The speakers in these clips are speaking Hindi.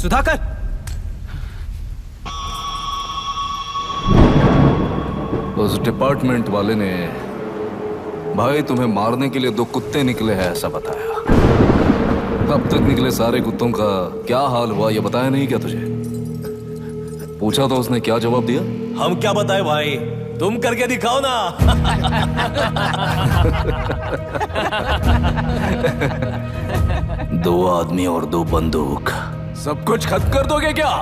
सुधाकर। उस डिपार्टमेंट वाले ने भाई तुम्हें मारने के लिए 2 कुत्ते निकले हैं ऐसा बताया। अब तक निकले सारे कुत्तों का क्या हाल हुआ ये बताया नहीं क्या तुझे? पूछा तो उसने क्या जवाब दिया? हम क्या बताए भाई, तुम करके दिखाओ ना। 2 आदमी और 2 बंदूक, सब कुछ खत्म कर दोगे क्या?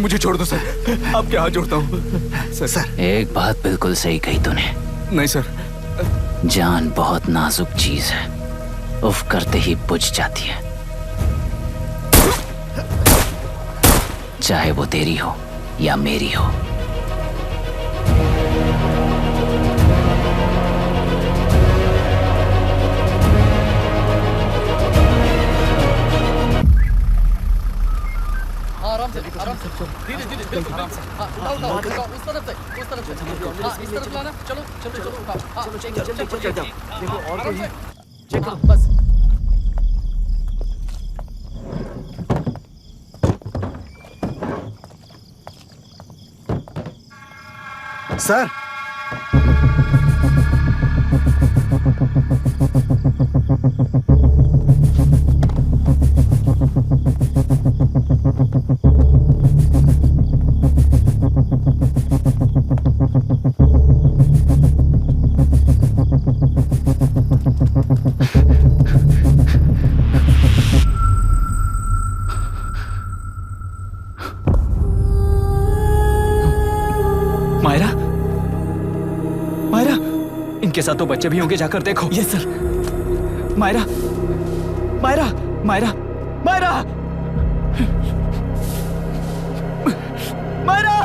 मुझे छोड़ दो सर, आपके हाथ जोड़ता हूँ सर। एक बात बिल्कुल सही कही तूने। नहीं सर, जान बहुत नाजुक चीज है, उफ करते ही बुझ जाती है, चाहे वो तेरी हो या मेरी हो। आराम से धीरे धीरे बिल्कुल आराम से। उठाओ उस तरफ से, इस तरफ लाना। चलो चलो चलो उठाओ। चलो देखो और कोई चेक करो बस। सर इनके साथ तो बच्चे भी होंगे, जाकर देखो। Yes sir. मायरा, मायरा, मायरा, मायरा, मायरा।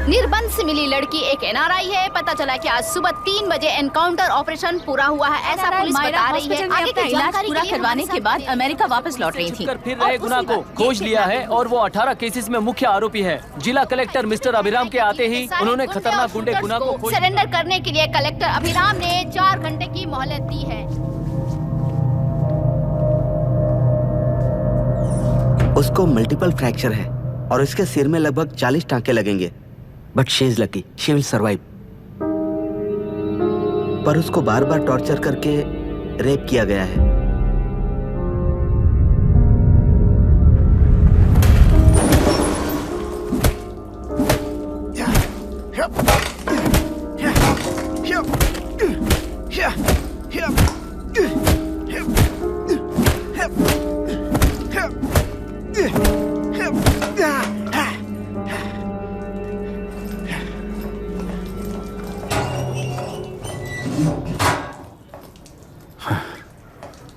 निर्बंध से मिली लड़की एक एनआरआई है। पता चला कि आज सुबह 3 बजे एनकाउंटर ऑपरेशन पूरा हुआ है, ऐसा पुलिस बता रही है। आगे की इलाज जानकारी पूरा के लिए करवाने के बाद अमेरिका वापस लौट रही थी। फिर रहे गुना को खोज लिया है और वो 18 केसेस में मुख्य आरोपी है। जिला कलेक्टर मिस्टर अभिराम के आते ही उन्होंने खतरनाक गुंडे गुना को सरेंडर करने के लिए कलेक्टर अभिराम ने 4 घंटे की मोहलत दी है। उसको मल्टीपल फ्रैक्चर है और इसके सिर में लगभग 40 टांके लगेंगे, but she is lucky, she will survive. पर उसको बार बार टॉर्चर करके रेप किया गया है।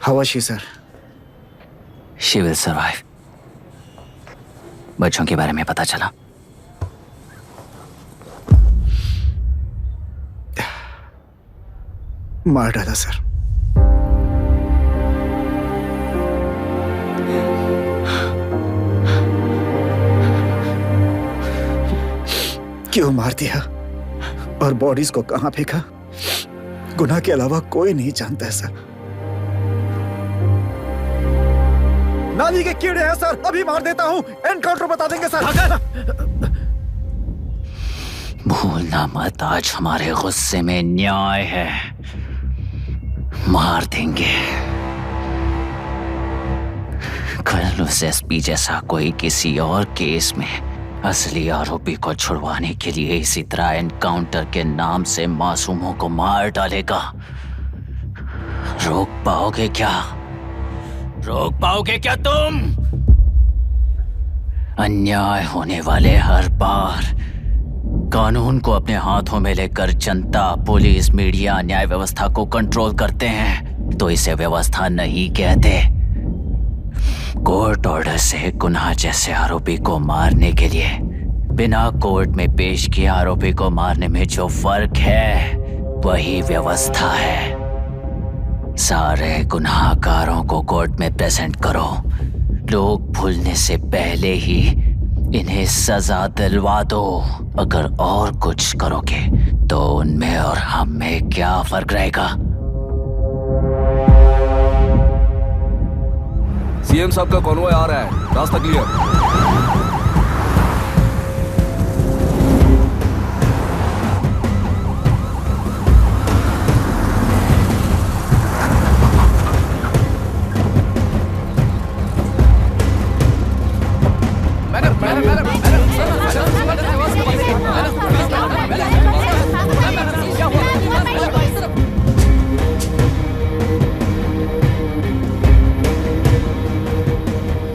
How was she, sir? She will survive. बच्चों के बारे में पता चला? मार डाला सर। क्यों मार दिया और बॉडीज को कहां फेंका, गुनाह के अलावा कोई नहीं जानता है सर। नाली के कीड़े हैं सर, अभी मार देता हूं, एनकाउंटर बता देंगे सर। भूलना मत, आज हमारे गुस्से में न्याय है, मार देंगे। कल उस एसपी जैसा कोई किसी और केस में असली आरोपी को छुड़वाने के लिए इसी तरह एनकाउंटर के नाम से मासूमों को मार डालेगा। रोक पाओगे क्या? रोक पाओगे क्या तुम? अन्याय होने वाले हर बार कानून को अपने हाथों में लेकर जनता, पुलिस, मीडिया, न्याय व्यवस्था को कंट्रोल करते हैं तो इसे व्यवस्था नहीं कहते। कोर्ट ऑर्डर से गुनाह जैसे आरोपी को मारने के लिए बिना कोर्ट में पेश किए आरोपी को मारने में जो फर्क है वही व्यवस्था है। सारे गुनाहगारों को कोर्ट में प्रेजेंट करो, लोग भूलने से पहले ही इन्हें सजा दिलवा दो। अगर और कुछ करोगे तो उनमें और हम में क्या फर्क रहेगा? सीएम साहब का कॉन्वॉय आ रहा है, रास्ता क्लियर।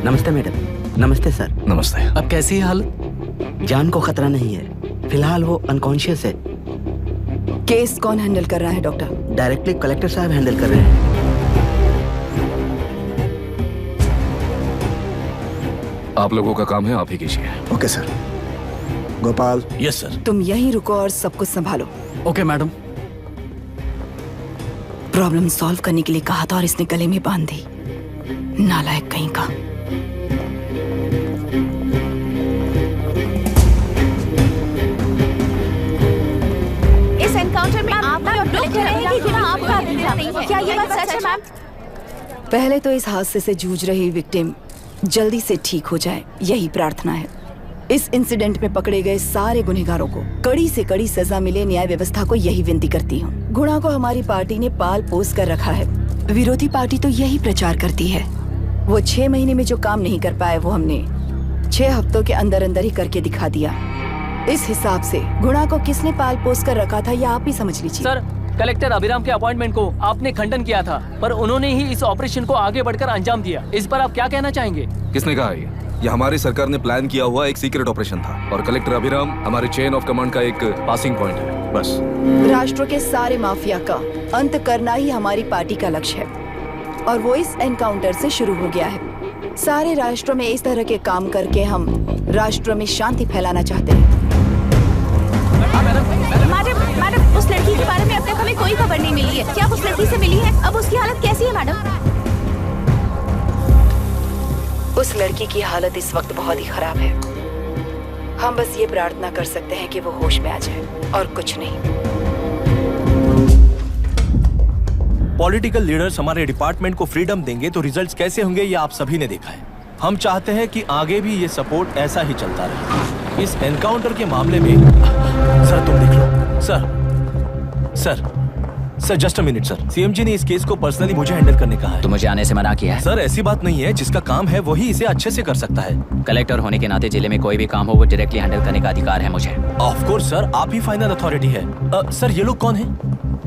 नमस्ते मैडम। नमस्ते सर। नमस्ते। अब कैसी है हालत? जान को खतरा नहीं है, फिलहाल वो अनकॉन्शियस है। केस कौन हैंडल कर रहा है डॉक्टर? डायरेक्टली कलेक्टर साहब हैंडल कर रहे हैं। आप लोगों का काम है, आप ही कीजिए। Okay sir. Gopal. Yes sir. तुम यहीं रुको और सब कुछ संभालो। Okay madam. प्रॉब्लम सॉल्व करने के लिए कहा था और इसने गले में बांध दी, नालायक कहीं का। इस एनकाउंटर में आप क्या ये बात सच है मैम? पहले तो इस हादसे से जूझ रही विक्टिम जल्दी से ठीक हो जाए, यही प्रार्थना है। इस इंसिडेंट में पकड़े गए सारे गुनहगारों को कड़ी से कड़ी सजा मिले, न्याय व्यवस्था को यही विनती करती हूँ। गुणा को हमारी पार्टी ने पाल पोस कर रखा है, विरोधी पार्टी तो यही प्रचार करती है। वो 6 महीने में जो काम नहीं कर पाए वो हमने 6 हफ्तों के अंदर अंदर ही करके दिखा दिया। इस हिसाब से गुणा को किसने पाल पोस कर रखा था यह आप ही समझ लीजिए। सर, कलेक्टर अभिराम के अपॉइंटमेंट को आपने खंडन किया था, पर उन्होंने ही इस ऑपरेशन को आगे बढ़कर अंजाम दिया। इस पर आप क्या कहना चाहेंगे? किसने कहा ये हमारी सरकार ने प्लान किया हुआ एक सीक्रेट ऑपरेशन था और कलेक्टर अभिराम हमारे चेन ऑफ कमांड का एक पासिंग पॉइंट है, बस। राष्ट्र के सारे माफिया का अंत करना ही हमारी पार्टी का लक्ष्य है और वो इस एनकाउंटर से शुरू हो गया है। सारे राष्ट्रों में इस तरह के काम करके हम राष्ट्र में शांति फैलाना चाहते हैं। मैडम मैडम, उस लड़की के बारे में अब तक हमें कोई खबर नहीं मिली है। क्या आप उस लड़की से मिली है? अब उसकी हालत कैसी है मैडम? उस लड़की की हालत इस वक्त बहुत ही खराब है। हम बस ये प्रार्थना कर सकते हैं कि वो होश में आ जाए और कुछ नहीं। पॉलिटिकल लीडर्स हमारे डिपार्टमेंट को फ्रीडम देंगे तो रिजल्ट्स कैसे होंगे ये आप सभी ने देखा है। हम चाहते हैं कि आगे भी ये सपोर्ट ऐसा ही चलता रहे। इस एनकाउंटर के मामले में सर तुम देख लो। Sir just a minute sir. CMG ने इस केस को पर्सनली मुझे हैंडल करने कहा है। तो मुझे आने से मना किया है? सर ऐसी बात नहीं है, जिसका काम है वही इसे अच्छे से कर सकता है। कलेक्टर होने के नाते जिले में कोई भी काम हो वो डायरेक्टली हैंडल करने का अधिकार है मुझे। ऑफ कोर्स सर, आप ही फाइनल अथॉरिटी है। सर ये लोग कौन हैं?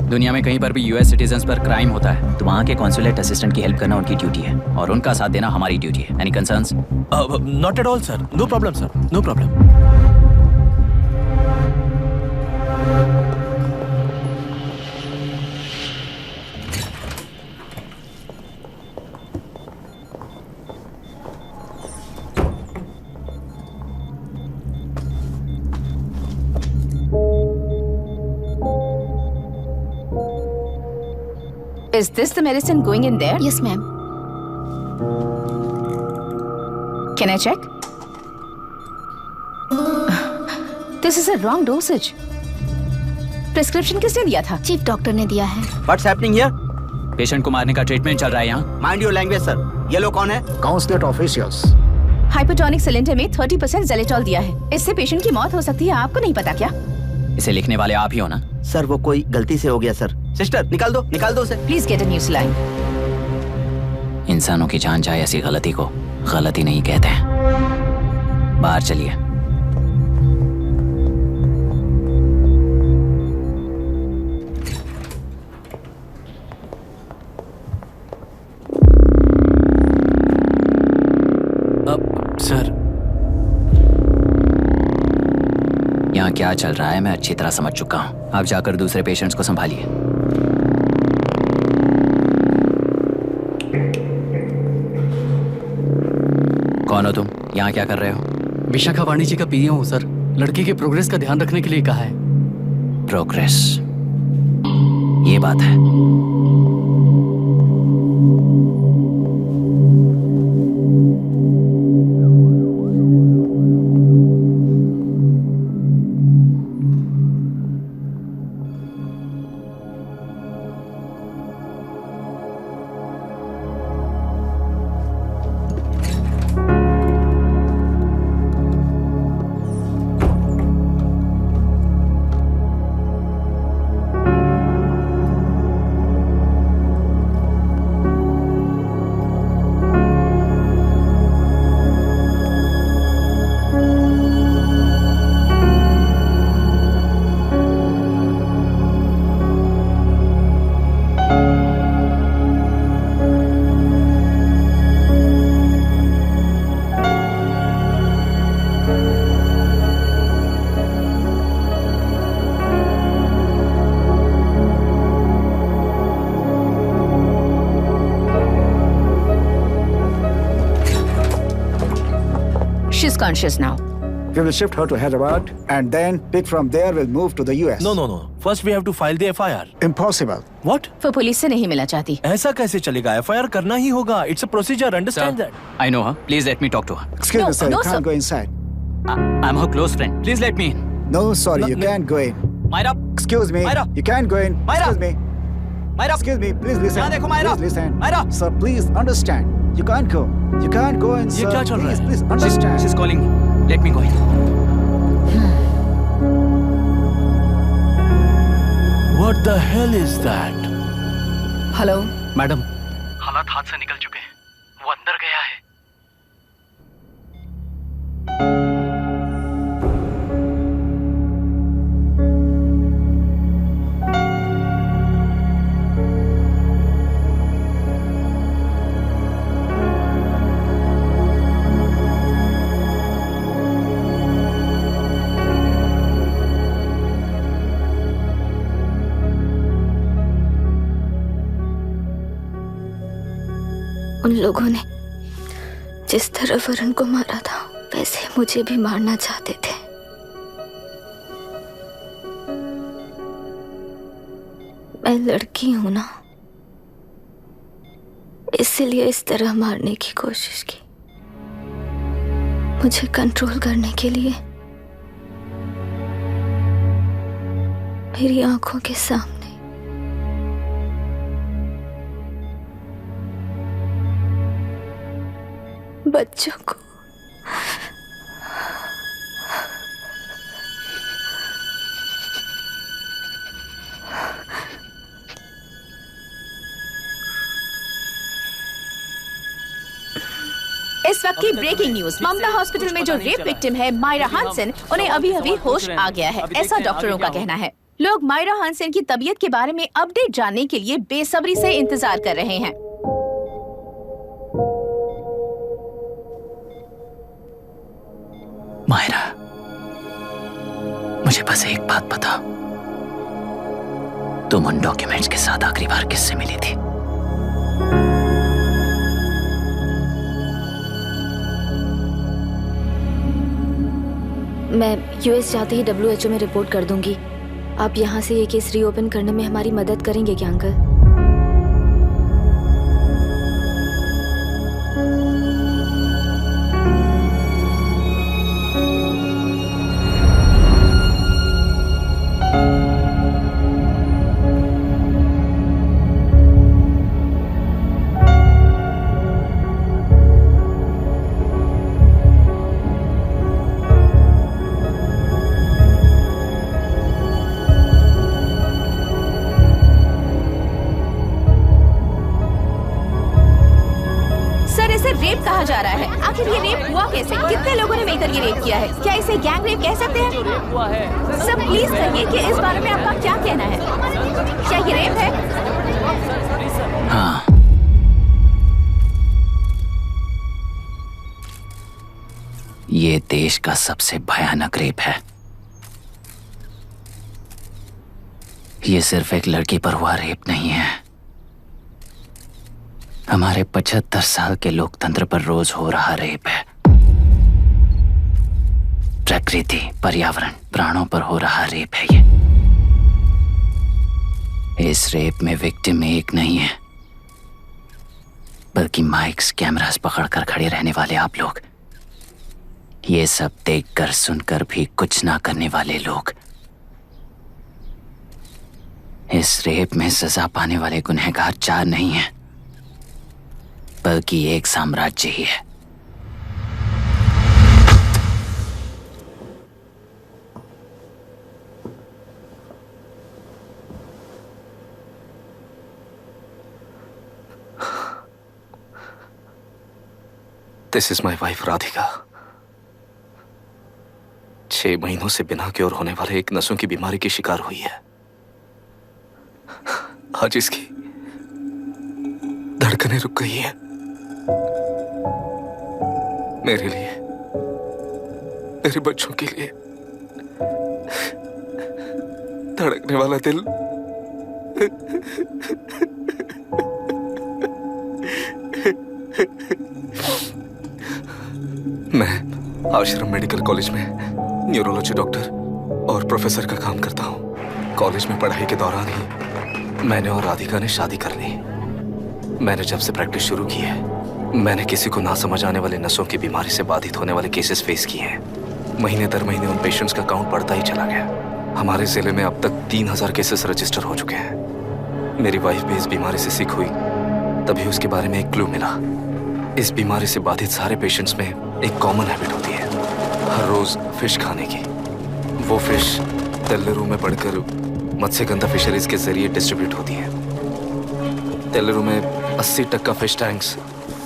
दुनिया में कहीं पर भी यूएस सिटीजन्स पर क्राइम होता है तो वहाँ के कॉन्सुलेट असिस्टेंट की हेल्प करना उनकी ड्यूटी है और उनका साथ देना हमारी ड्यूटी है। Any concerns? Not at all sir, no problem sir, no problem. Is this the medicine going in there? Yes, ma'am. Can I check? This is a wrong dosage. Prescription किसने दिया था? चीफ डॉक्टर ने दिया है। What's happening here? पेशेंट को मारने का ट्रीटमेंट चल रहा है यहाँ। Mind your language, sir. ये लोग कौन है? Consulate officials. हाइपोटोनिक सिलेंडर में 30% ज़ेलेटॉल दिया है। इससे पेशेंट की मौत हो सकती है, आपको नहीं पता क्या? इसे लिखने वाले आप ही हो ना? सर वो कोई गलती से हो गया सर। सिस्टर निकाल दो उसे। Please get a new saline. इंसानों की जान जाए ऐसी गलती को गलती नहीं कहते हैं। बाहर चलिए। सर यहाँ क्या चल रहा है मैं अच्छी तरह समझ चुका हूँ। आप जाकर दूसरे पेशेंट्स को संभालिए। कौन हो तुम? यहाँ क्या कर रहे हो? विशाखा वाणिज्य का पीए हूँ सर। लड़की के प्रोग्रेस का ध्यान रखने के लिए कहा है। प्रोग्रेस, ये बात है। She's conscious now. We will shift her to Hyderabad and then pick from there. We'll move to the US. No. First we have to file the FIR. Impossible. What? वो पुलिस से नहीं मिलना चाहती। ऐसा कैसे चलेगा? FIR करना ही होगा। It's a procedure. Understand that? I know her. Please let me talk to her. Excuse me, sir. no, You can't sir. go inside. I'm her close friend. Please let me in. No, sorry, you can't go in. Myra. Excuse me. Myra. You can't go in. Myra. Excuse me. Myra. Excuse me. Please listen. यहाँ देखो Myra. Please listen. Myra. Sir, please understand. You can't go. You can't go in, sir. ये क्या चल रहा है? Please understand. She's calling me. Let me go in. What the hell is that? Hello madam, हालात हाथ से निकल चुके हैं। वो अंदर गया है। उन लोगों ने जिस तरह वरुण को मारा था वैसे मुझे भी मारना चाहते थे। लड़की हूं ना, इसलिए इस तरह मारने की कोशिश की, मुझे कंट्रोल करने के लिए, मेरी आंखों के सामने। बच्चों को इस वक्त की ब्रेकिंग न्यूज, ममता हॉस्पिटल में जो रेप विक्टिम है मायरा हानसन, उन्हें अभी अभी होश आ गया है, ऐसा डॉक्टरों का कहना है। लोग मायरा हानसन की तबीयत के बारे में अपडेट जानने के लिए बेसब्री से इंतजार कर रहे हैं। मायरा, मुझे बस एक बात बता, तुम उन डॉक्यूमेंट्स के साथ आखिरी बार किससे मिली थी? मैं यूएस जाते ही WHO में रिपोर्ट कर दूंगी। आप यहाँ से ये केस रीओपन करने में हमारी मदद करेंगे क्या अंकल? कहा जा रहा है, आखिर ये रेप हुआ कैसे? कितने लोगों ने मिलकर ये रेप किया है? क्या इसे गैंग रेप कह सकते हैं? सब प्लीज कहिए कि इस बारे में आपका क्या कहना है? क्या ये रेप है? हाँ, ये देश का सबसे भयानक रेप है। ये सिर्फ एक लड़की पर हुआ रेप नहीं है, हमारे 75 साल के लोकतंत्र पर रोज हो रहा रेप है। प्रकृति, पर्यावरण, प्राणों पर हो रहा रेप है ये। इस रेप में विक्टिम एक नहीं है, बल्कि माइक्स, कैमरास पकड़कर खड़े रहने वाले आप लोग, ये सब देखकर सुनकर भी कुछ ना करने वाले लोग। इस रेप में सजा पाने वाले गुनहगार 4 नहीं हैं, बल्कि एक साम्राज्य ही है। This is my wife Radhika. 6 महीनों से बिना क्योर होने वाले एक नसों की बीमारी की शिकार हुई है। आज इसकी धड़कनें रुक गई है। मेरे लिए, मेरे बच्चों के लिए धड़कने वाला दिल मैं आश्रम मेडिकल कॉलेज में न्यूरोलॉजी डॉक्टर और प्रोफेसर का काम करता हूँ। कॉलेज में पढ़ाई के दौरान ही मैंने और राधिका ने शादी कर ली। मैंने जब से प्रैक्टिस शुरू की है, मैंने किसी को ना समझ आने वाले नसों की बीमारी से बाधित होने वाले केसेस फेस किए हैं। महीने दर महीने उन पेशेंट्स का काउंट बढ़ता ही चला गया। हमारे जिले में अब तक 3000 केसेस रजिस्टर हो चुके हैं। मेरी वाइफ भी इस बीमारी से सिक हुई, तभी उसके बारे में एक क्लू मिला। इस बीमारी से बाधित सारे पेशेंट्स में एक कॉमन हैबिट होती है, हर रोज फिश खाने की। वो फिश तेल्लेरू में पड़कर मत्स्यगंधा फिशरीज के जरिए डिस्ट्रीब्यूट होती है। तेल्लेरू में 80% फिश टैंक्स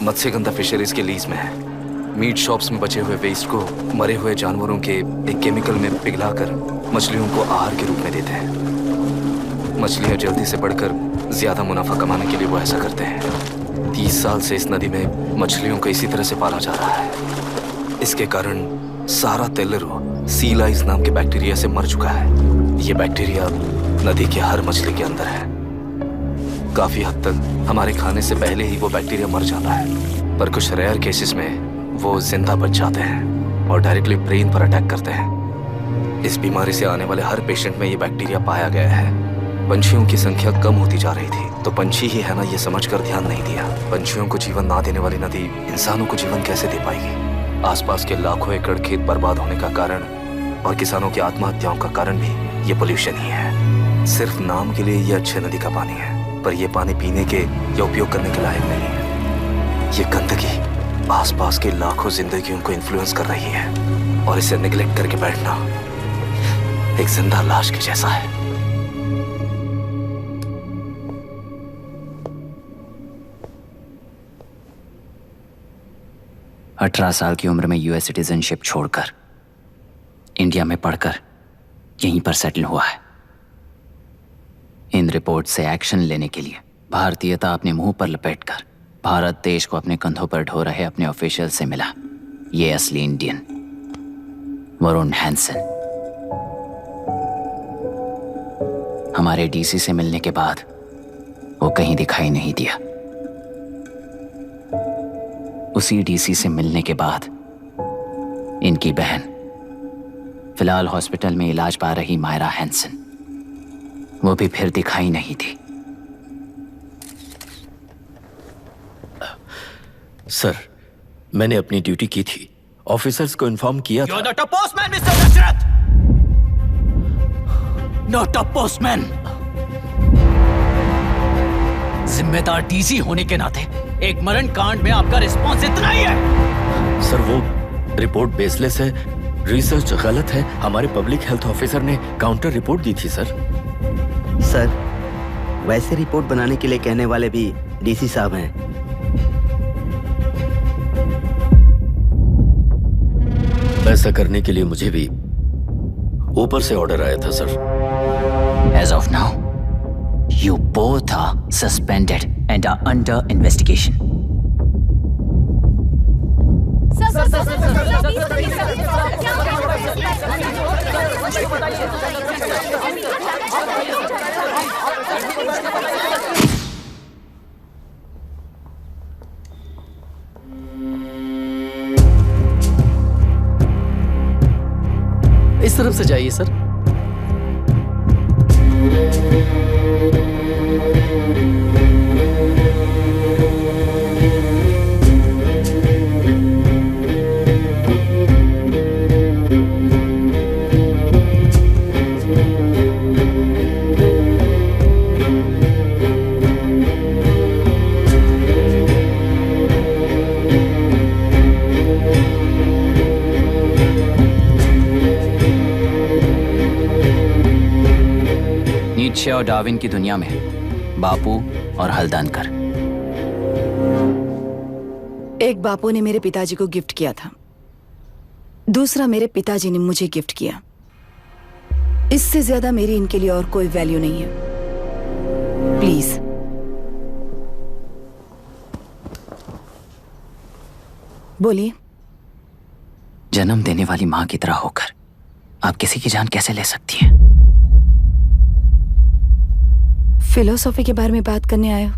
मत्स्यगंधा फिशरीज के लीज में है। मीट शॉप्स में बचे हुए वेस्ट को मरे हुए जानवरों के एक केमिकल में पिघलाकर मछलियों को आहार के रूप में देते हैं। मछलियां जल्दी से बढ़कर ज्यादा मुनाफा कमाने के लिए वो ऐसा करते हैं। 30 साल से इस नदी में मछलियों को इसी तरह से पाला जा रहा है। इसके कारण सारा तेल्लेरू सी लाइस नाम के बैक्टीरिया से मर चुका है। ये बैक्टीरिया नदी के हर मछली के अंदर है। काफी हद तक हमारे खाने से पहले ही वो बैक्टीरिया मर जाता है, पर कुछ रेयर केसेस में वो जिंदा बच जाते हैं और डायरेक्टली ब्रेन पर अटैक करते हैं। इस बीमारी से आने वाले हर पेशेंट में ये बैक्टीरिया पाया गया है। पंछियों की संख्या कम होती जा रही थी, तो पंछी ही है ना ये समझकर ध्यान नहीं दिया। पंछियों को जीवन ना देने वाली नदी इंसानों को जीवन कैसे दे पाएगी? आसपास के लाखों एकड़ खेत बर्बाद होने का कारण और किसानों की आत्महत्याओं का कारण भी ये पोल्यूशन ही है। सिर्फ नाम के लिए ये अच्छे नदी का पानी है, पर ये पानी पीने के या उपयोग करने के लायक नहीं है। ये गंदगी आसपास के लाखों जिंदगियों को इन्फ्लुएंस कर रही है और इसे निगलेक्ट करके बैठना एक जिंदा लाश के जैसा है। अठारह साल की उम्र में यूएस सिटीजनशिप छोड़कर इंडिया में पढ़कर यहीं पर सेटल हुआ है। इन रिपोर्ट से एक्शन लेने के लिए भारतीयता अपने मुंह पर लपेटकर भारत देश को अपने कंधों पर ढो रहे अपने ऑफिशियल से मिला ये असली इंडियन वरुण हैंसन। हमारे डीसी से मिलने के बाद वो कहीं दिखाई नहीं दिया। उसी डीसी से मिलने के बाद इनकी बहन फिलहाल हॉस्पिटल में इलाज पा रही मायरा हैंसन, वो भी फिर दिखाई नहीं दी। सर, मैंने अपनी ड्यूटी की थी, ऑफिसर्स को इन्फॉर्म किया था। You're not a postman, Mr. Dashrath! Not a postman! जिम्मेदार डीसी होने के नाते एक मरण कांड में आपका रिस्पॉन्स इतना ही है। सर, वो रिपोर्ट बेसलेस है, रिसर्च गलत है। हमारे पब्लिक हेल्थ ऑफिसर ने काउंटर रिपोर्ट दी थी सर। सर, वैसे रिपोर्ट बनाने के लिए कहने वाले भी डीसी साहब हैं। ऐसा करने के लिए मुझे भी ऊपर से ऑर्डर आया था sir. As of now, you both are suspended and are under investigation. इस तरफ से जाइए सर। नीत्शे और डार्विन की दुनिया में बापू और हल्दानकर। एक बापू ने मेरे पिताजी को गिफ्ट किया था, दूसरा मेरे पिताजी ने मुझे गिफ्ट किया। इससे ज्यादा मेरी इनके लिए और कोई वैल्यू नहीं है। प्लीज बोलिए। जन्म देने वाली मां की तरह होकर आप किसी की जान कैसे ले सकती हैं? फिलोसॉफी के बारे में बात करने आए हो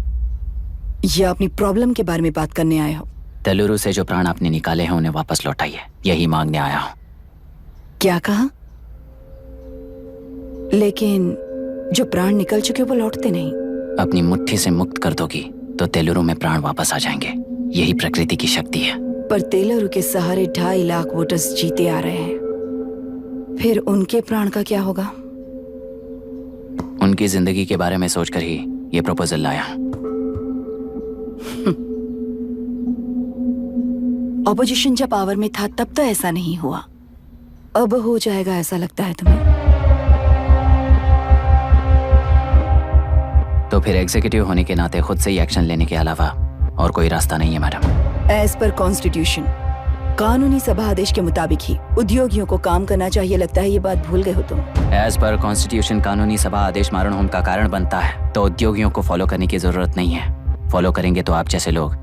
या अपनी प्रॉब्लम के बारे में बात करने आए हो? तेलुरु से जो प्राण आपने निकाले हैं उन्हें वापस लौटाइए, यही मांगने आया हूं। क्या कहा? लेकिन जो प्राण निकल चुके वो लौटते नहीं। अपनी मुट्ठी से मुक्त कर दोगी तो तेलुरु में प्राण वापस आ जाएंगे, यही प्रकृति की शक्ति है। पर तेलुरु के सहारे 2.5 लाख वोटर्स जीते आ रहे हैं, फिर उनके प्राण का क्या होगा? उनकी जिंदगी के बारे में सोचकर ही ये प्रपोजल लाया। ऑपोजिशन जब पावर में था तब तो ऐसा नहीं हुआ, अब हो जाएगा ऐसा लगता है तुम्हें? तो फिर एग्जीक्यूटिव होने के नाते खुद से ही एक्शन लेने के अलावा और कोई रास्ता नहीं है मैडम। एज पर कॉन्स्टिट्यूशन, कानूनी सभा आदेश के मुताबिक ही उद्योगियों को काम करना चाहिए। लगता है ये बात भूल गए हो तुम। एज पर कॉन्स्टिट्यूशन कानूनी सभा आदेश मारण होम का कारण बनता है, तो उद्योगियों को फॉलो करने की जरूरत नहीं है। फॉलो करेंगे तो आप जैसे लोग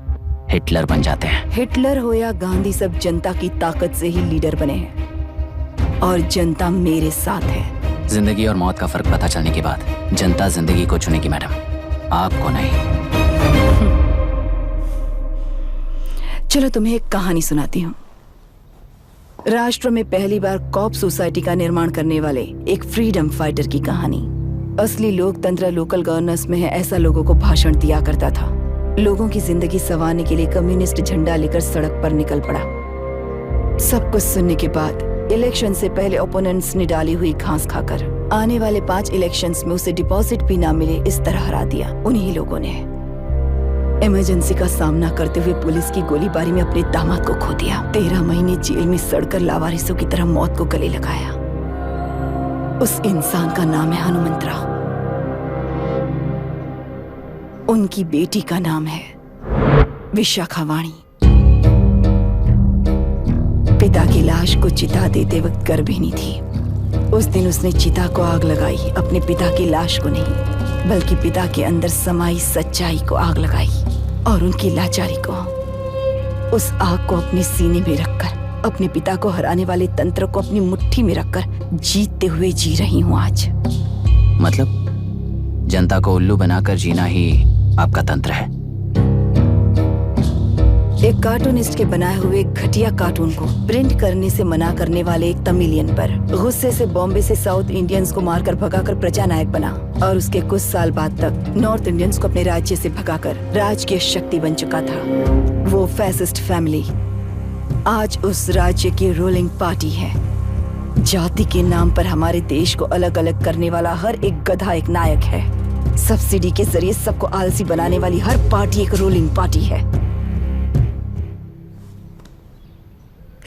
हिटलर बन जाते हैं। हिटलर हो या गांधी, सब जनता की ताकत से ही लीडर बने हैं और जनता मेरे साथ है। जिंदगी और मौत का फर्क पता चलने के बाद जनता जिंदगी को चुनेगी मैडम, आपको नहीं। चलो तुम्हें एक कहानी सुनाती हूँ। राष्ट्र में पहली बार कॉप सोसाइटी का निर्माण करने वाले एक फ्रीडम फाइटर की कहानी। असली लोकतंत्र लोकल गवर्नेंस में है, ऐसा लोगों को भाषण दिया करता था। लोगों की जिंदगी संवारने के लिए कम्युनिस्ट झंडा लेकर सड़क पर निकल पड़ा। सब कुछ सुनने के बाद इलेक्शन से पहले ओपोनेंट्स ने डाली हुई घास खाकर आने वाले 5 इलेक्शंस में उसे डिपॉजिट भी ना मिले इस तरह हरा दिया। उन्हीं लोगों ने इमरजेंसी का सामना करते हुए पुलिस की गोलीबारी में अपने दामाद को खो दिया। 13 महीने जेल में सड़कर लावारिसों की तरह मौत को गले लगाया। उस इंसान का नाम है हनुमंतराव। उनकी बेटी का नाम है विशाखावाणी। पिता की लाश को चिता देते वक्त गर्भिणी थी। उस दिन उसने चिता को आग लगाई, अपने पिता की लाश को नहीं, बल्कि पिता के अंदर समाई सच्चाई को आग लगाई और उनकी लाचारी को। उस आग को अपने सीने में रखकर, अपने पिता को हराने वाले तंत्र को अपनी मुट्ठी में रखकर जीतते हुए जी रही हूँ आज। मतलब जनता को उल्लू बनाकर जीना ही आपका तंत्र है? एक कार्टूनिस्ट के बनाए हुए घटिया कार्टून को प्रिंट करने से मना करने वाले एक तमिलियन पर गुस्से से बॉम्बे से साउथ इंडियंस को मारकर भगाकर प्रजानायक बना और उसके कुछ साल बाद तक नॉर्थ इंडियंस को अपने राज्य से भगाकर राजकीय शक्ति बन चुका था। वो फैसिस्ट फैमिली आज उस राज्य की रूलिंग पार्टी है। जाति के नाम पर हमारे देश को अलग अलग करने वाला हर एक गधा एक नायक है। सब्सिडी के जरिए सबको आलसी बनाने वाली हर पार्टी एक रूलिंग पार्टी है।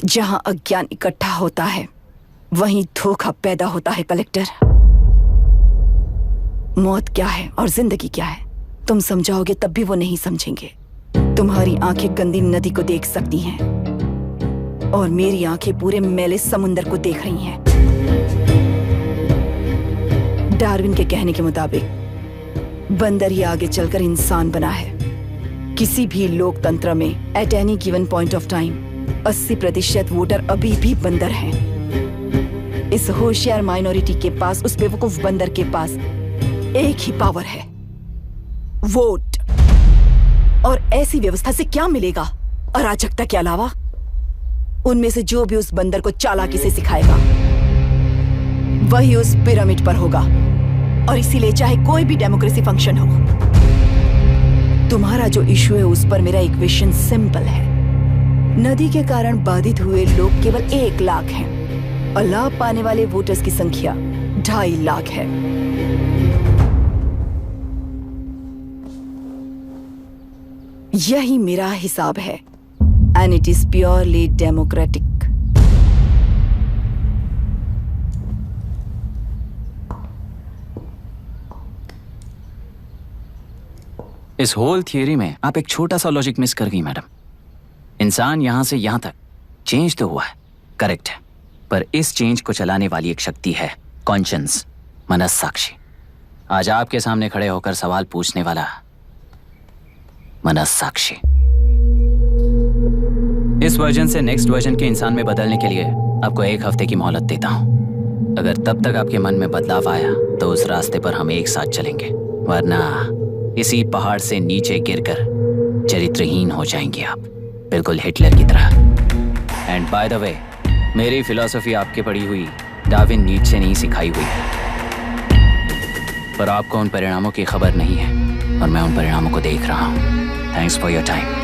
जहां अज्ञान इकट्ठा होता है वहीं धोखा पैदा होता है। कलेक्टर, मौत क्या है और जिंदगी क्या है तुम समझाओगे तब भी वो नहीं समझेंगे। तुम्हारी आंखें गंदी नदी को देख सकती हैं और मेरी आंखें पूरे मैले समुंदर को देख रही हैं। डार्विन के कहने के मुताबिक बंदर ही आगे चलकर इंसान बना है। किसी भी लोकतंत्र में at any given point of time 80% voter अभी भी बंदर हैं। इस होशियार माइनॉरिटी के पास, उस बेवकूफ बंदर के पास एक ही पावर है, वोट। और ऐसी व्यवस्था से क्या मिलेगा अराजकता के अलावा? उनमें से जो भी उस बंदर को चालाकी से सिखाएगा वही उस पिरामिड पर होगा। और इसीलिए चाहे कोई भी डेमोक्रेसी फंक्शन हो, तुम्हारा जो इशू है उस पर मेरा इक्वेशन सिंपल है। नदी के कारण बाधित हुए लोग केवल 1 लाख हैं और लाभ पाने वाले वोटर्स की संख्या 2.5 लाख है। यही मेरा हिसाब है and it is purely democratic. इस होल थियरी में आप एक छोटा सा लॉजिक मिस कर गई मैडम। इंसान यहां से यहां तक चेंज तो हुआ है, करेक्ट है, पर इस चेंज को चलाने वाली एक शक्ति है, कॉन्शियंस, मनस्साक्षी। आज आपके सामने खड़े होकर सवाल पूछने वाला मनस्साक्षी। इस वर्जन से नेक्स्ट वर्जन के इंसान में बदलने के लिए आपको 1 हफ्ते की मोहलत देता हूं। अगर तब तक आपके मन में बदलाव आया तो उस रास्ते पर हम एक साथ चलेंगे, वरना इसी पहाड़ से नीचे गिरकर चरित्रहीन हो जाएंगे आप, बिल्कुल हिटलर की तरह। एंड बाय द वे, मेरी फिलॉसफी आपके पढ़ी हुई डार्विन नीचे नहीं सिखाई हुई है, पर आपको उन परिणामों की खबर नहीं है और मैं उन परिणामों को देख रहा हूं। Thanks for your time.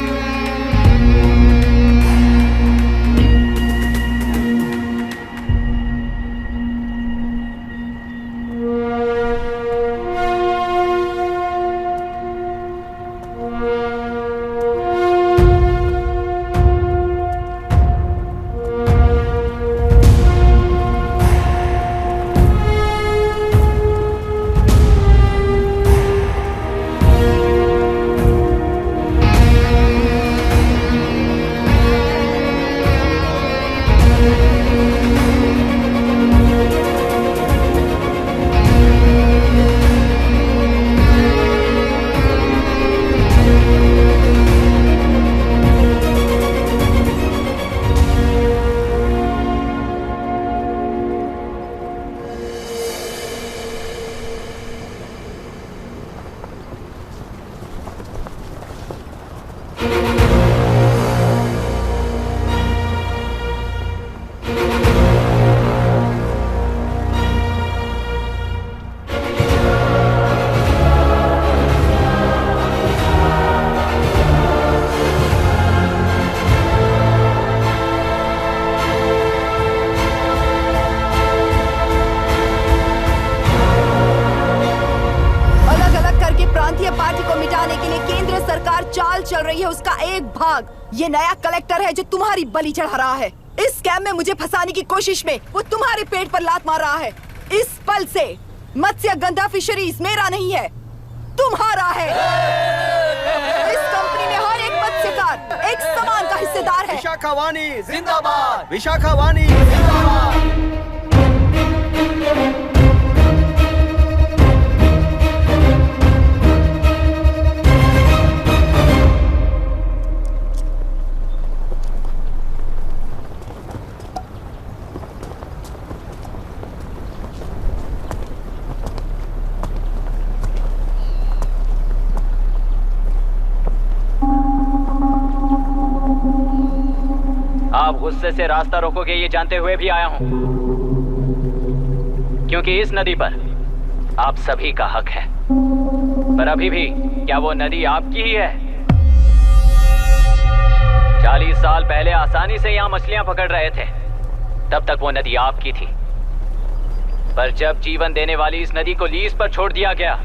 रही है उसका एक भाग ये नया कलेक्टर है जो तुम्हारी बलि चढ़ा रहा है। इस स्कैम में मुझे फंसाने की कोशिश में वो तुम्हारे पेट पर लात मार रहा है। इस पल से मत्स्य गंधा फिशरीज मेरा नहीं है, तुम्हारा है। इस कंपनी में हर एक मत्स्यकार एक समान का हिस्सेदार है। विशाखावाणी जिंदाबाद, विशाखावाणी जिंदाबाद। आप गुस्से से रास्ता रोकोगे ये जानते हुए भी आया हूं, क्योंकि इस नदी पर आप सभी का हक है। पर अभी भी क्या वो नदी आपकी ही है? 40 साल पहले आसानी से यहां मछलियां पकड़ रहे थे, तब तक वो नदी आपकी थी। पर जब जीवन देने वाली इस नदी को लीज पर छोड़ दिया गया,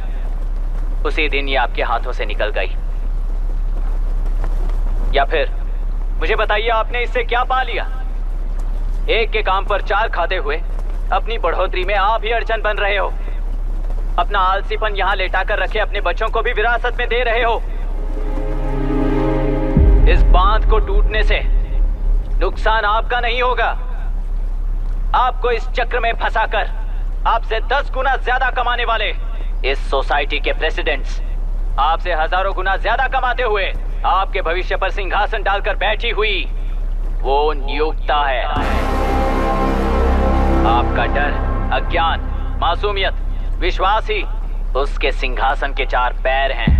उसी दिन ये आपके हाथों से निकल गई। या फिर मुझे बताइए, आपने इससे क्या पा लिया? एक के काम पर चार खाते हुए अपनी बढ़ोतरी में आप ही अड़चन बन रहे हो। अपना आलसीपन यहाँ लेटा कर रखे अपने बच्चों को भी विरासत में दे रहे हो। इस बांध को टूटने से नुकसान आपका नहीं होगा, आपको इस चक्र में फंसाकर आपसे 10 गुना ज्यादा कमाने वाले इस सोसाइटी के प्रेसिडेंट्स आपसे हजारों गुना ज्यादा कमाते हुए आपके भविष्य पर सिंहासन डालकर बैठी हुई वो नियोक्ता है। आपका डर, अज्ञान, मासूमियत, विश्वास ही उसके सिंहासन के 4 पैर हैं।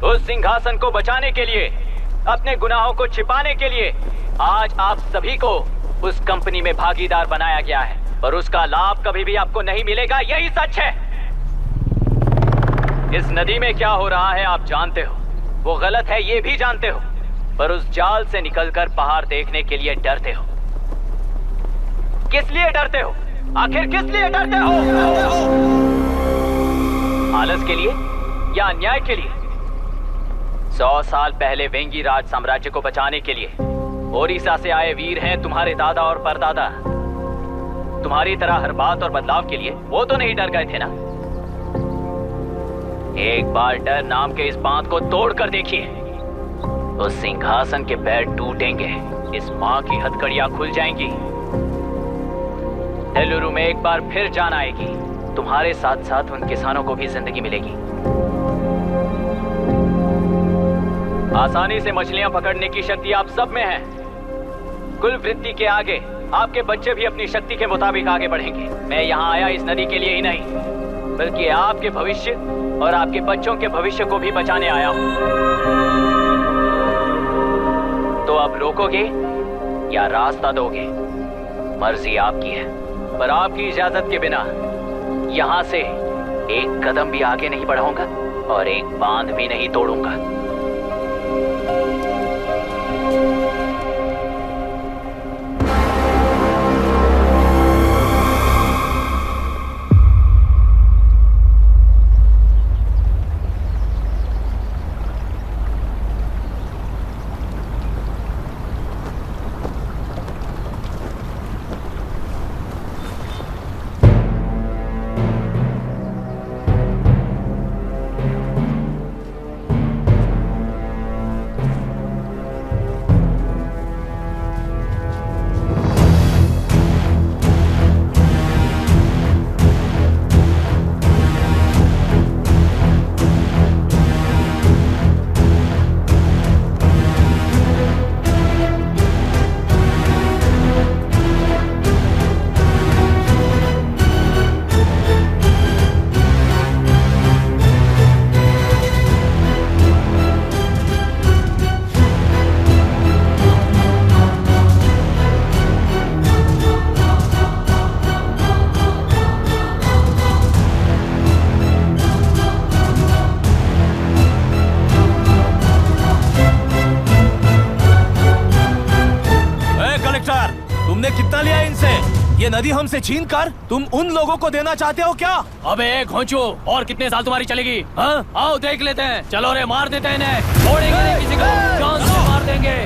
उस सिंहासन को बचाने के लिए, अपने गुनाहों को छिपाने के लिए आज आप सभी को उस कंपनी में भागीदार बनाया गया है, और उसका लाभ कभी भी आपको नहीं मिलेगा। यही सच है। इस नदी में क्या हो रहा है आप जानते हो, वो गलत है ये भी जानते हो, पर उस जाल से निकलकर पहाड़ देखने के लिए डरते हो। किस लिए डरते हो? आखिर किस लिए डरते हो? आलस के लिए या अन्याय के लिए? 100 साल पहले वेंगी राज साम्राज्य को बचाने के लिए ओडिशा से आए वीर हैं तुम्हारे दादा और परदादा। तुम्हारी तरह हर बात और बदलाव के लिए वो तो नहीं डर गए थे ना। एक बार डर नाम के इस बांध को तोड़ कर देखिए, उस सिंहासन के पैर टूटेंगे, इस मां की हथकड़ियां खुल जाएंगी। नेल्लूरू में एक बार फिर जान आएगी, तुम्हारे साथ साथ उन किसानों को भी जिंदगी मिलेगी। आसानी से मछलियां पकड़ने की शक्ति आप सब में है। कुल वृत्ति के आगे आपके बच्चे भी अपनी शक्ति के मुताबिक आगे बढ़ेंगे। मैं यहाँ आया इस नदी के लिए ही नहीं, बल्कि आपके भविष्य और आपके बच्चों के भविष्य को भी बचाने आया हूँ। तो अब रोकोगे या रास्ता दोगे, मर्जी आपकी है, पर आपकी इजाजत के बिना यहाँ से एक कदम भी आगे नहीं बढ़ाऊंगा और एक बांध भी नहीं तोड़ूंगा। तुमने कितना लिया इनसे? ये नदी हमसे छीन कर तुम उन लोगों को देना चाहते हो क्या? अबे घोंचू, और कितने साल तुम्हारी चलेगी? हाँ, आओ देख लेते हैं। चलो रे, मार देते हैं इन्हें। छोड़ेंगे नहीं किसी को, जान से मार देंगे।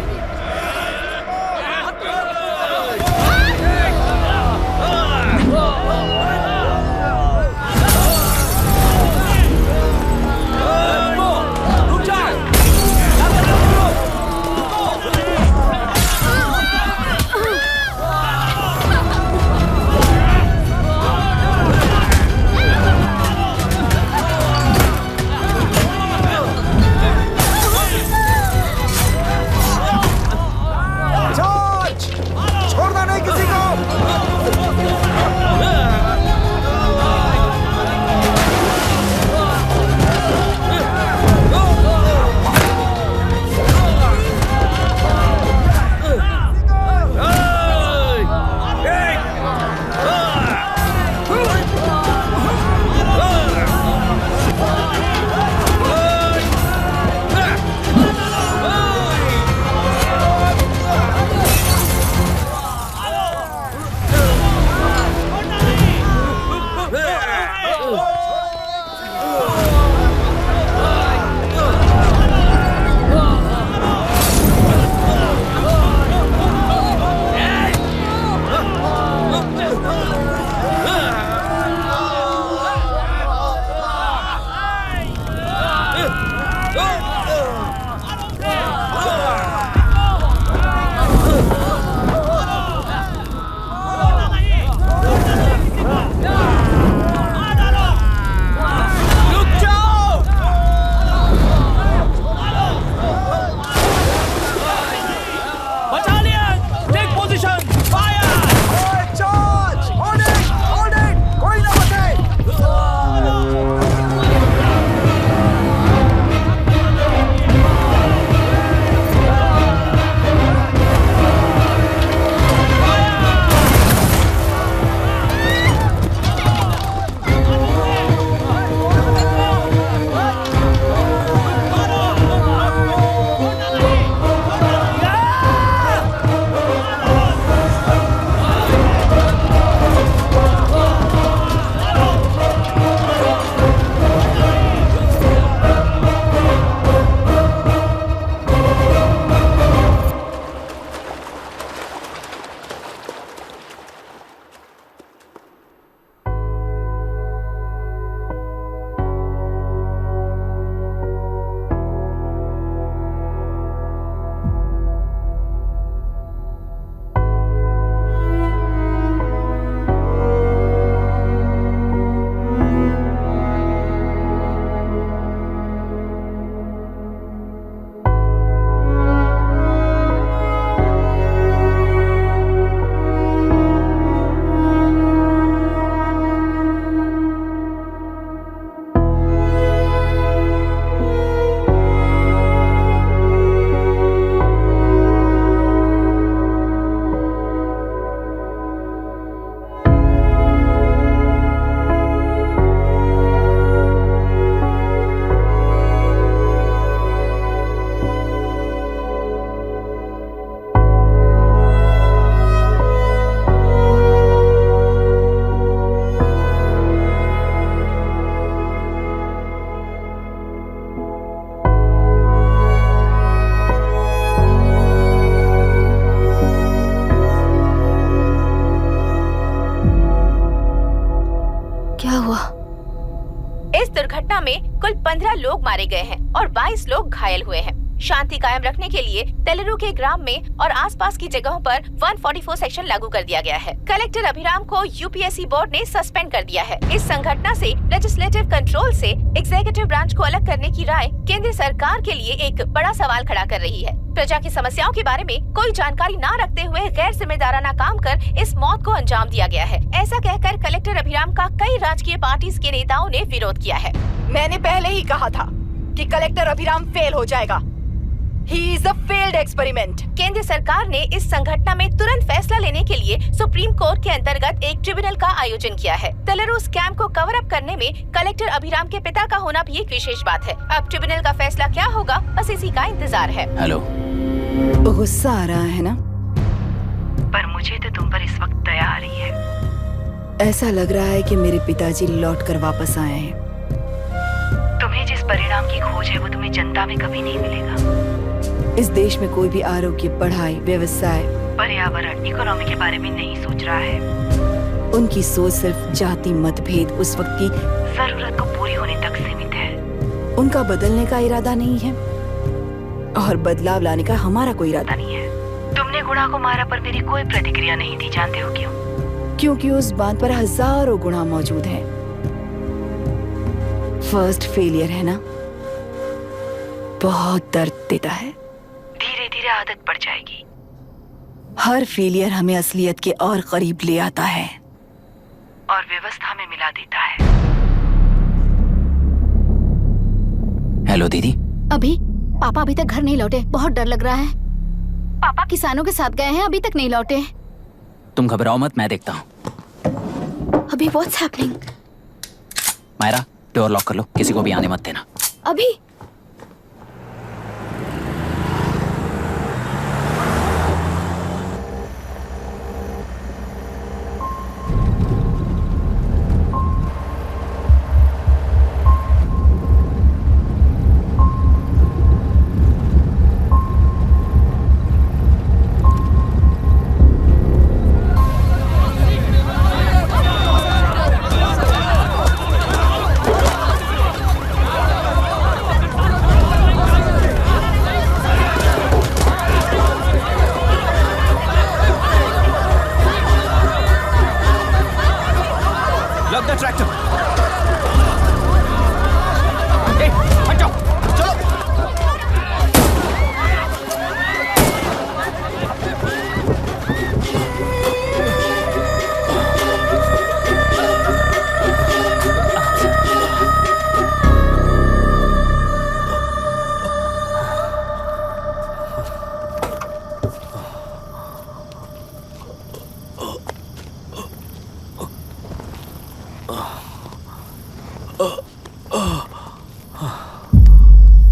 दुर्घटना में कुल 15 लोग मारे गए हैं और 22 लोग घायल हुए हैं। शांति कायम रखने के लिए तेलुरु के ग्राम में और आसपास की जगहों पर 144 सेक्शन लागू कर दिया गया है। कलेक्टर अभिराम को यूपीएससी बोर्ड ने सस्पेंड कर दिया है। इस संघटना से लेजिस्लेटिव कंट्रोल से एग्जीक्यूटिव ब्रांच को अलग करने की राय केंद्र सरकार के लिए एक बड़ा सवाल खड़ा कर रही है। प्रजा की समस्याओं के बारे में कोई जानकारी न रखते हुए गैर जिम्मेदाराना काम कर इस मौत को अंजाम दिया गया है। ऐसा कहकर कलेक्टर अभिराम का कई राजकीय पार्टी के नेताओं ने विरोध किया है। मैंने पहले ही कहा था कि कलेक्टर अभिराम फेल हो जाएगा। He is a failed experiment. केंद्र सरकार ने इस संघटना में तुरंत फैसला लेने के लिए सुप्रीम कोर्ट के अंतर्गत एक ट्रिब्यूनल का आयोजन किया है। तेलुरु स्कैम को कवर अप करने में कलेक्टर अभिराम के पिता का होना भी एक विशेष बात है। अब ट्रिब्यूनल का फैसला क्या होगा, बस इसी का इंतजार है। हेलो, गुस्सा आ रहा है ना? पर मुझे तो तुम पर इस वक्त दया आ रही है। ऐसा लग रहा है कि मेरे पिताजी लौट कर वापस आए हैं। तुम्हें जिस परिणाम की खोज है वो तुम्हें जनता में कभी नहीं मिलेगा। इस देश में कोई भी आरोग्य, पढ़ाई, व्यवसाय, पर्यावरण, इकोनॉमी के बारे में नहीं सोच रहा है। उनकी सोच सिर्फ जाति मतभेद उस वक्त की जरूरत को पूरी होने तक सीमित है। उनका बदलने का इरादा नहीं है और बदलाव लाने का हमारा कोई इरादा नहीं है। तुमने गुणा को मारा पर मेरी कोई प्रतिक्रिया नहीं दी, जानते हो क्यों? क्योंकि उस बांध पर हजारों गुणा मौजूद हैं। फर्स्ट फेलियर है ना, बहुत दर्द देता है। धीरे धीरे आदत पड़ जाएगी। हर फेलियर हमें असलियत के और करीब ले आता है और व्यवस्था में मिला देता है। हेलो दीदी। अभी पापा अभी तक घर नहीं लौटे, बहुत डर लग रहा है। पापा किसानों के साथ गए हैं, अभी तक नहीं लौटे। तुम घबराओ मत, मैं देखता हूँ। अभी what's happening? Myra, door lock कर लो, किसी को भी आने मत देना। अभी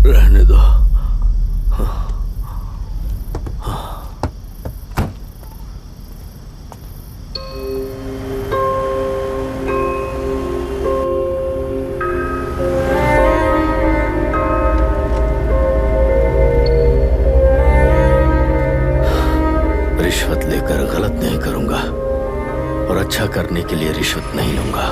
रहने दो। रिश्वत लेकर गलत नहीं करूंगा और अच्छा करने के लिए रिश्वत नहीं लूंगा।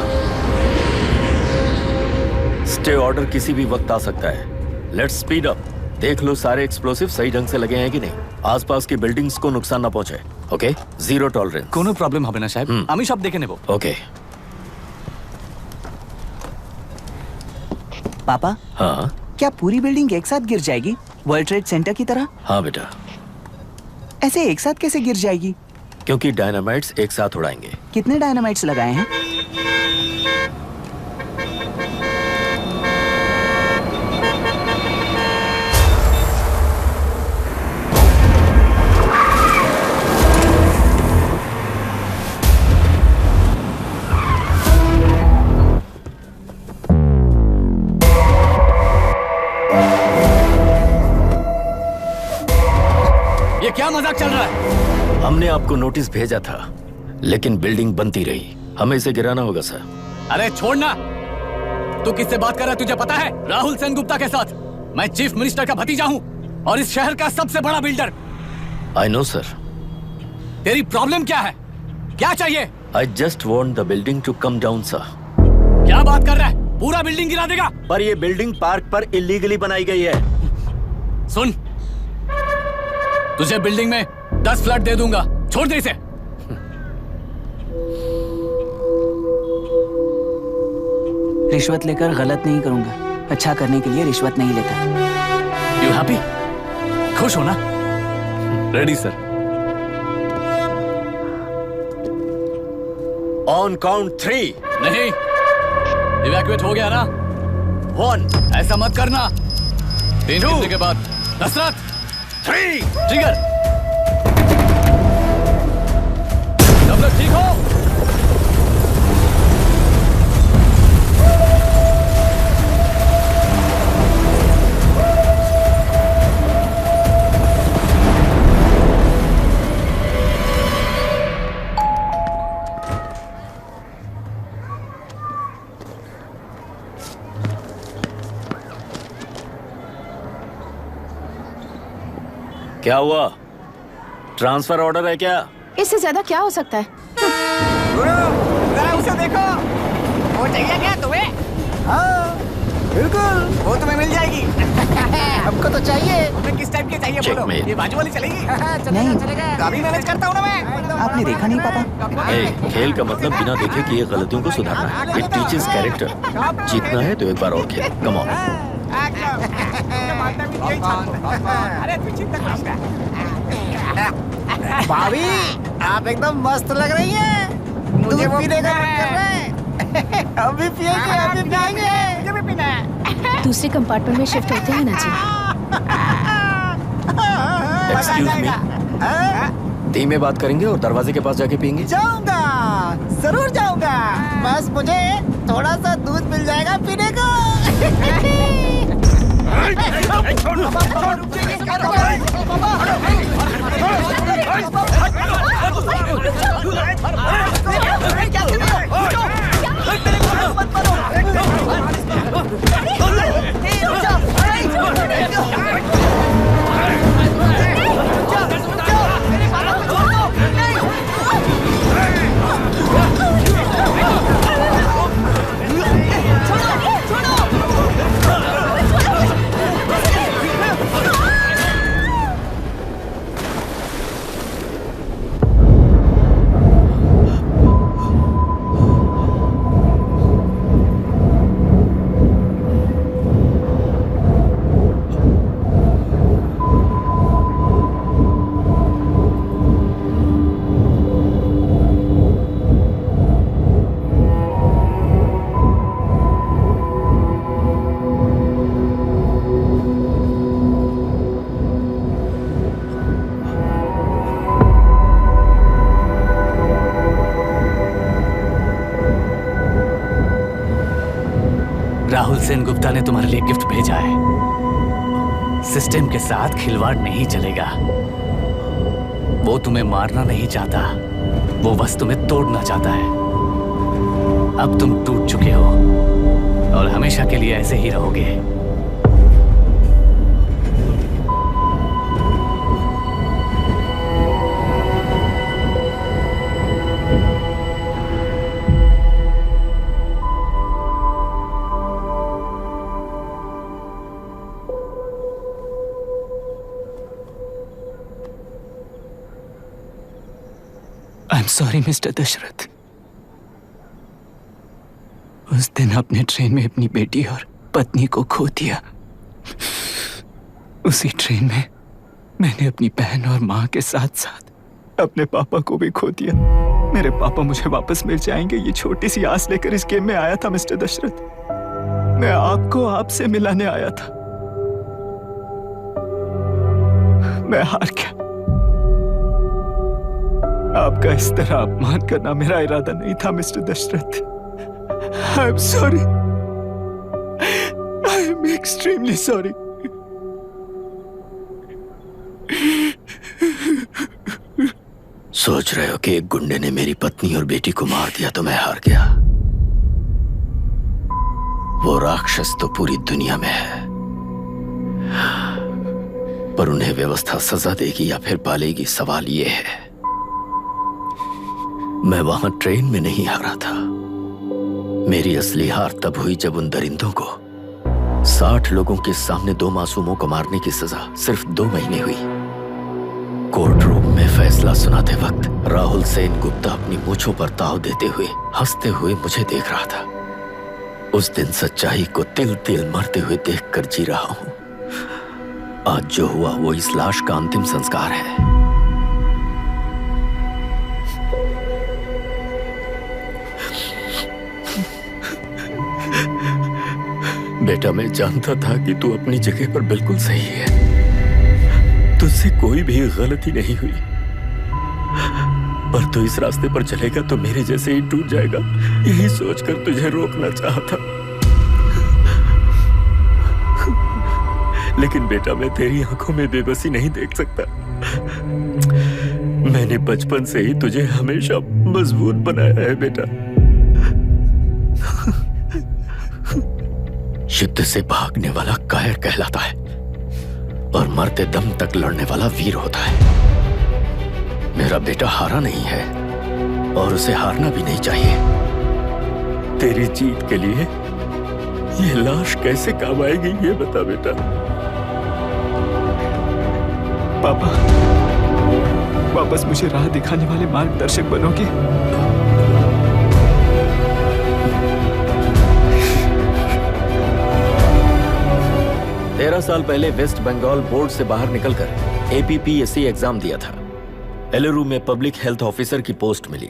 स्टे ऑर्डर किसी भी वक्त आ सकता है। Let's speed up. देख लो सारे एक्सप्लोसिव सही ढंग से लगे हैं कि नहीं। आसपास की बिल्डिंग्स को नुकसान ना पहुंचे। Okay, zero tolerance. कोनो प्रॉब्लम হবে না সাহেব, আমি সব দেখে নেব। ओके। पापा, हाँ क्या पूरी बिल्डिंग एक साथ गिर जाएगी, वर्ल्ड ट्रेड सेंटर की तरह? हाँ बेटा। ऐसे एक साथ कैसे गिर जाएगी? क्योंकि डायनामाइट्स एक साथ उड़ाएंगे। कितने डायनामाइट्स लगाए हैं? ये क्या मजाक चल रहा है? हमने आपको नोटिस भेजा था, लेकिन बिल्डिंग बनती रही। हमें इसे गिराना होगा सर। अरे छोड़ना। तू किससे बात कर रहा है तुझे पता है? राहुल सेनगुप्ता के साथ। मैं चीफ मिनिस्टर का भतीजा हूँ और इस शहर का सबसे बड़ा बिल्डर। I know sir. तेरी प्रॉब्लम क्या है? क्या चाहिए? I just want the building to come down sir. क्या बात कर रहा है? पूरा बिल्डिंग गिरा देगा? पर ये बिल्डिंग पार्क पर इलीगली बनाई गई है। सुन, तुझे बिल्डिंग में 10 फ्लैट दे दूंगा, छोड़ दे इसे। रिश्वत लेकर गलत नहीं करूंगा, अच्छा करने के लिए रिश्वत नहीं लेता। You happy? खुश हो ना? Ready sir. On count 3। नहीं, इवैक्यूएट हो गया ना? 1। ऐसा मत करना। 3 गिनने के बाद दशरथ 3 ट्रिगर। सब लोग ठीक हो? क्या हुआ? ट्रांसफर ऑर्डर है क्या? इससे ज्यादा क्या हो सकता है? जरा उसे देखो, वो चाहिए क्या तुम्हें? हाँ बिल्कुल, वो तुम्हें मिल जाएगी। हमको तो चाहिए। तुम्हें किस टाइप की चाहिए बोलो? ये बाजू वाली चलेगी? नहीं काफी मैनेज करता हूँ ना मैं। आपने देखा नहीं पापा? खेल का मतलब बिना देखे किए गलतियों को सुधारना है। It teaches character. जीतना है तो एक बार और खेल। Come on. अरे तू चिंता कर। भाभी आप एकदम मस्त लग रही हैं। मुझे पीने का मन कर रहा है। अभी पिएंगे, अभी पिएंगे। मुझे भी पीना है। दूसरे कंपार्टमेंट में शिफ्ट होते हैं ना जी। एक्सक्यूज मी, धीमे बात करेंगे और दरवाजे के पास जाके पिएंगे। जाऊंगा, जरूर जाऊंगा। बस मुझे थोड़ा सा दूध मिल जाएगा पीने को। राहुल सेन गुप्ता ने तुम्हारे लिए गिफ्ट भेजा है। सिस्टम के साथ खिलवाड़ नहीं चलेगा। वो तुम्हें मारना नहीं चाहता, वो बस तुम्हें तोड़ना चाहता है। अब तुम टूट चुके हो और हमेशा के लिए ऐसे ही रहोगे। I'm sorry, mister Dasharath. उस दिन अपने ट्रेन में अपनी बेटी और पत्नी को खो दिया। उसी ट्रेन में मैंने अपनी बहन और माँ के साथ साथ अपने पापा को भी खो दिया। मेरे पापा मुझे वापस मिल जाएंगे, ये छोटी सी आस लेकर इस गेम में आया था मिस्टर दशरथ। मैं आपको आपसे मिलाने आया था। मैं हार गया। आपका इस तरह अपमान करना मेरा इरादा नहीं था mister Dashrath. I am sorry. I am extremely sorry. सोच रहे हो कि एक गुंडे ने मेरी पत्नी और बेटी को मार दिया तो मैं हार गया? वो राक्षस तो पूरी दुनिया में है, पर उन्हें व्यवस्था सजा देगी या फिर पालेगी, सवाल ये है। मैं वहां ट्रेन में नहीं हारा था। मेरी असली हार तब हुई जब उन दरिंदों को 60 लोगों के सामने 2 मासूमों को मारने की सजा सिर्फ 2 महीने हुई। कोर्ट रूम में फैसला सुनाते वक्त राहुल सेन गुप्ता अपनी मूंछों पर ताव देते हुए हंसते हुए मुझे देख रहा था। उस दिन सच्चाई को तिल तिल मरते हुए देखकर जी रहा हूं। आज जो हुआ वो इस लाश का अंतिम संस्कार है। बेटा, मैं जानता था कि तू अपनी जगह पर बिल्कुल सही है। तुझसे कोई भी गलती नहीं हुई, पर तू इस रास्ते पर चलेगा तो मेरे जैसे ही टूट जाएगा, यही सोचकर तुझे रोकना चाहता। लेकिन बेटा, मैं तेरी आंखों में बेबसी नहीं देख सकता। मैंने बचपन से ही तुझे हमेशा मजबूत बनाया है बेटा। युद्ध से भागने वाला कायर कहलाता है, और मरते दम तक लड़ने वाला वीर होता है। मेरा बेटा हारा नहीं है और उसे हारना भी नहीं चाहिए। तेरी जीत के लिए ये लाश कैसे काम आएगी ये बता बेटा। पापा, वापस मुझे राह दिखाने वाले मार्गदर्शक बनोगे? 13 साल पहले वेस्ट बंगाल बोर्ड से बाहर निकलकर APPSC एग्जाम दिया था। एलुरु में पब्लिक हेल्थ ऑफिसर की पोस्ट मिली।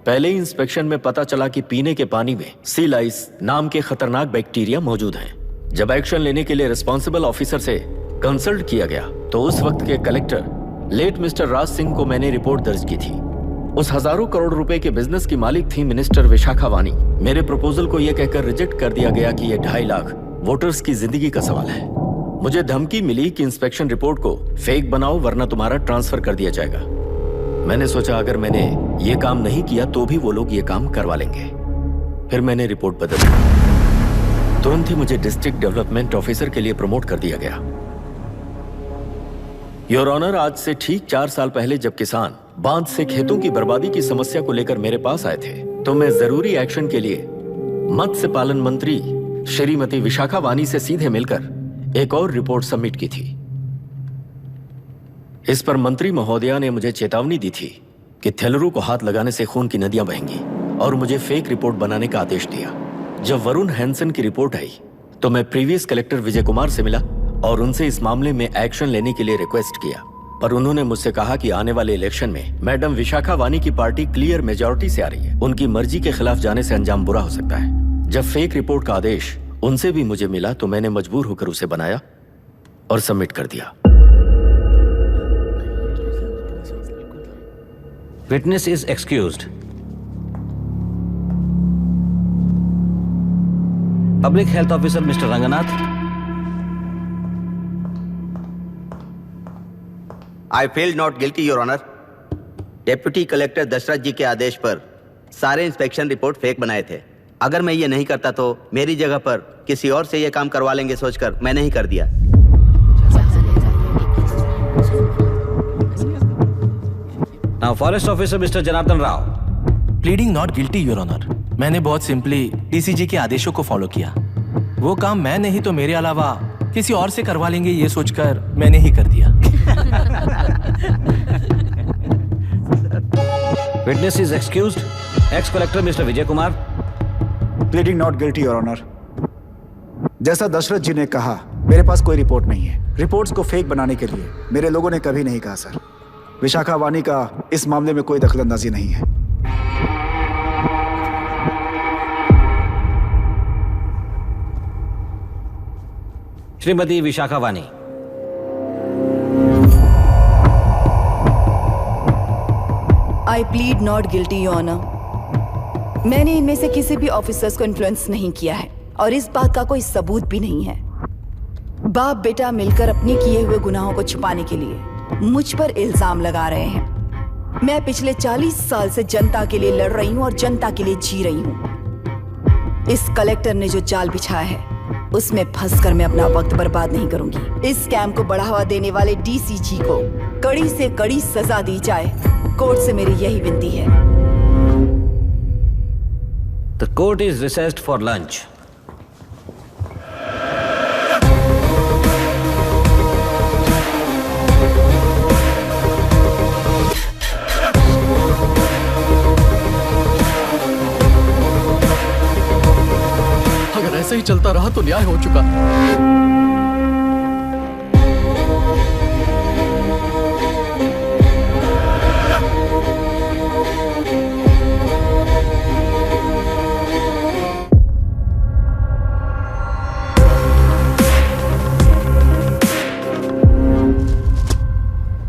पहले ही इंस्पेक्शन में पता चला कि पीने के पानी में सी लाइस नाम के खतरनाक बैक्टीरिया मौजूद हैं। जब एक्शन लेने के लिए रिस्पॉन्सिबल ऑफिसर से कंसल्ट किया गया तो उस वक्त के collector late mister Raj Singh को मैंने रिपोर्ट दर्ज की थी। उस हजारों करोड़ रुपए के बिजनेस की मालिक थी मिनिस्टर विशाखा वानी। मेरे प्रपोजल को यह कहकर रिजेक्ट कर दिया गया कि यह 2.5 लाख वोटर्स की जिंदगी का सवाल है। मुझे धमकी मिली कि इंस्पेक्शन रिपोर्ट को फेक बनाओ वरना तुम्हारा ट्रांसफर कर दिया जाएगा। मैंने सोचा अगर मैंने ये काम नहीं किया तो भी वो लोग ये काम करवा लेंगे। फिर मैंने रिपोर्ट बदल दी। तुरंत ही मुझे डिस्ट्रिक्ट डेवलपमेंट ऑफिसर के लिए प्रमोट कर दिया गया। योर ऑनर, आज से ठीक 4 साल पहले जब किसान बांध से खेतों की बर्बादी की समस्या को लेकर मेरे पास आए थे तो मैं जरूरी एक्शन के लिए मत्स्य पालन मंत्री श्रीमती विशाखा वानी से सीधे मिलकर एक और रिपोर्ट सबमिट की थी। इस पर मंत्री महोदया ने मुझे चेतावनी दी थी कि थेलरू को हाथ लगाने से खून की नदियां बहेंगी और मुझे फेक रिपोर्ट बनाने का आदेश दिया। जब वरुण हैंसन की रिपोर्ट आई तो मैं प्रीवियस कलेक्टर विजय कुमार से मिला और उनसे इस मामले में एक्शन लेने के लिए रिक्वेस्ट किया, पर उन्होंने मुझसे कहा कि आने वाले इलेक्शन में मैडम विशाखा वानी की पार्टी क्लियर मेजॉरिटी से आ रही है, उनकी मर्जी के खिलाफ जाने से अंजाम बुरा हो सकता है। जब फेक रिपोर्ट का आदेश उनसे भी मुझे मिला तो मैंने मजबूर होकर उसे बनाया और सबमिट कर दिया। Witness is excused. Public health officer mister Ranganath. I feel not guilty your honour. Deputy collector Dashrath ji के आदेश पर सारे इंस्पेक्शन रिपोर्ट फेक बनाए थे। अगर मैं ये नहीं करता तो मेरी जगह पर किसी और से ये काम करवा लेंगे सोचकर मैंने ही कर दिया। Now forest officer mister Janardan Rao. Pleading not guilty your honour. मैंने बहुत सिंपली डीसीजी के आदेशों को फॉलो किया। वो काम मैं नहीं तो मेरे अलावा किसी और से करवा लेंगे ये सोचकर मैंने ही कर दिया। Witness is excused. Ex collector mister Vijay Kumar. Pleading not guilty your honour. जैसा दशरथ जी ने कहा, मेरे पास कोई रिपोर्ट नहीं है। रिपोर्ट्स को फेक बनाने के लिए मेरे लोगों ने कभी नहीं कहा सर। विशाखा वानी का इस मामले में कोई दखलंदाजी नहीं है। Shrimati Vishakha Vani. I plead not guilty your honour. मैंने इनमें से किसी भी ऑफिसर्स को इन्फ्लुएंस नहीं किया है और इस बात का कोई सबूत भी नहीं है। बाप बेटा मिलकर अपने किए हुए गुनाहों को छुपाने के लिए मुझ पर इल्जाम लगा रहे हैं। मैं पिछले 40 साल से जनता के लिए लड़ रही हूँ और जनता के लिए जी रही हूँ। इस कलेक्टर ने जो जाल बिछाया है उसमें फंसकर मैं अपना वक्त बर्बाद नहीं करूंगी। इस स्कैम को बढ़ावा देने वाले डीसीजी को कड़ी से कड़ी सजा दी जाए, कोर्ट से मेरी यही विनती है। The court is recessed for lunch. अगर ऐसे ही चलता रहा तो न्याय हो चुका।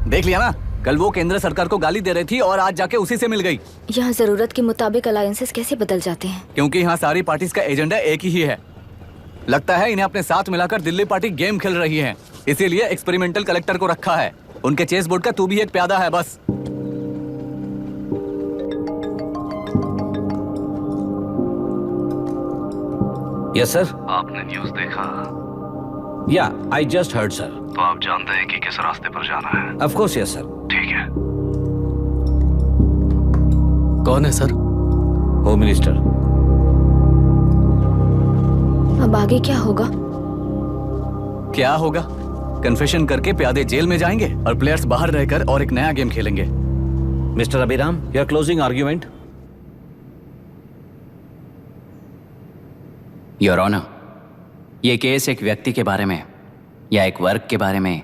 देख लिया ना, कल वो केंद्र सरकार को गाली दे रही थी और आज जाके उसी से मिल गई। यहाँ जरूरत के मुताबिक अलायंसेस कैसे बदल जाते हैं? क्योंकि यहाँ सारी पार्टीज का एजेंडा एक ही है। लगता है इन्हें अपने साथ मिलाकर दिल्ली पार्टी गेम खेल रही है, इसीलिए एक्सपेरिमेंटल कलेक्टर को रखा है। उनके चेस बोर्ड का तू भी एक प्यादा है बस। Yes sir. आपने न्यूज़ देखा? या आई जस्ट हर्ड सर। तो आप जानते हैं कि किस रास्ते पर जाना है? Of course yes sir. ठीक है। कौन है सर? Home minister. अब आगे क्या होगा? क्या होगा? कन्फेशन करके प्यादे जेल में जाएंगे और प्लेयर्स बाहर रहकर और एक नया गेम खेलेंगे। Mister Abhiram, your closing argument. Your honour, ये केस एक व्यक्ति के बारे में या एक वर्ग के बारे में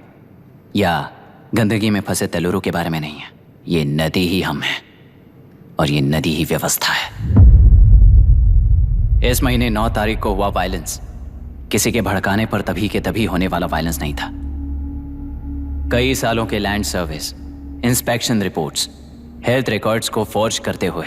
या गंदगी में फंसे तेलुरु के बारे में नहीं है। ये नदी ही हम हैं और ये नदी ही व्यवस्था है। इस महीने 9 तारीख को हुआ वायलेंस किसी के भड़काने पर तभी के तभी होने वाला वायलेंस नहीं था। कई सालों के land service, inspection reports, health records को फॉर्ज करते हुए,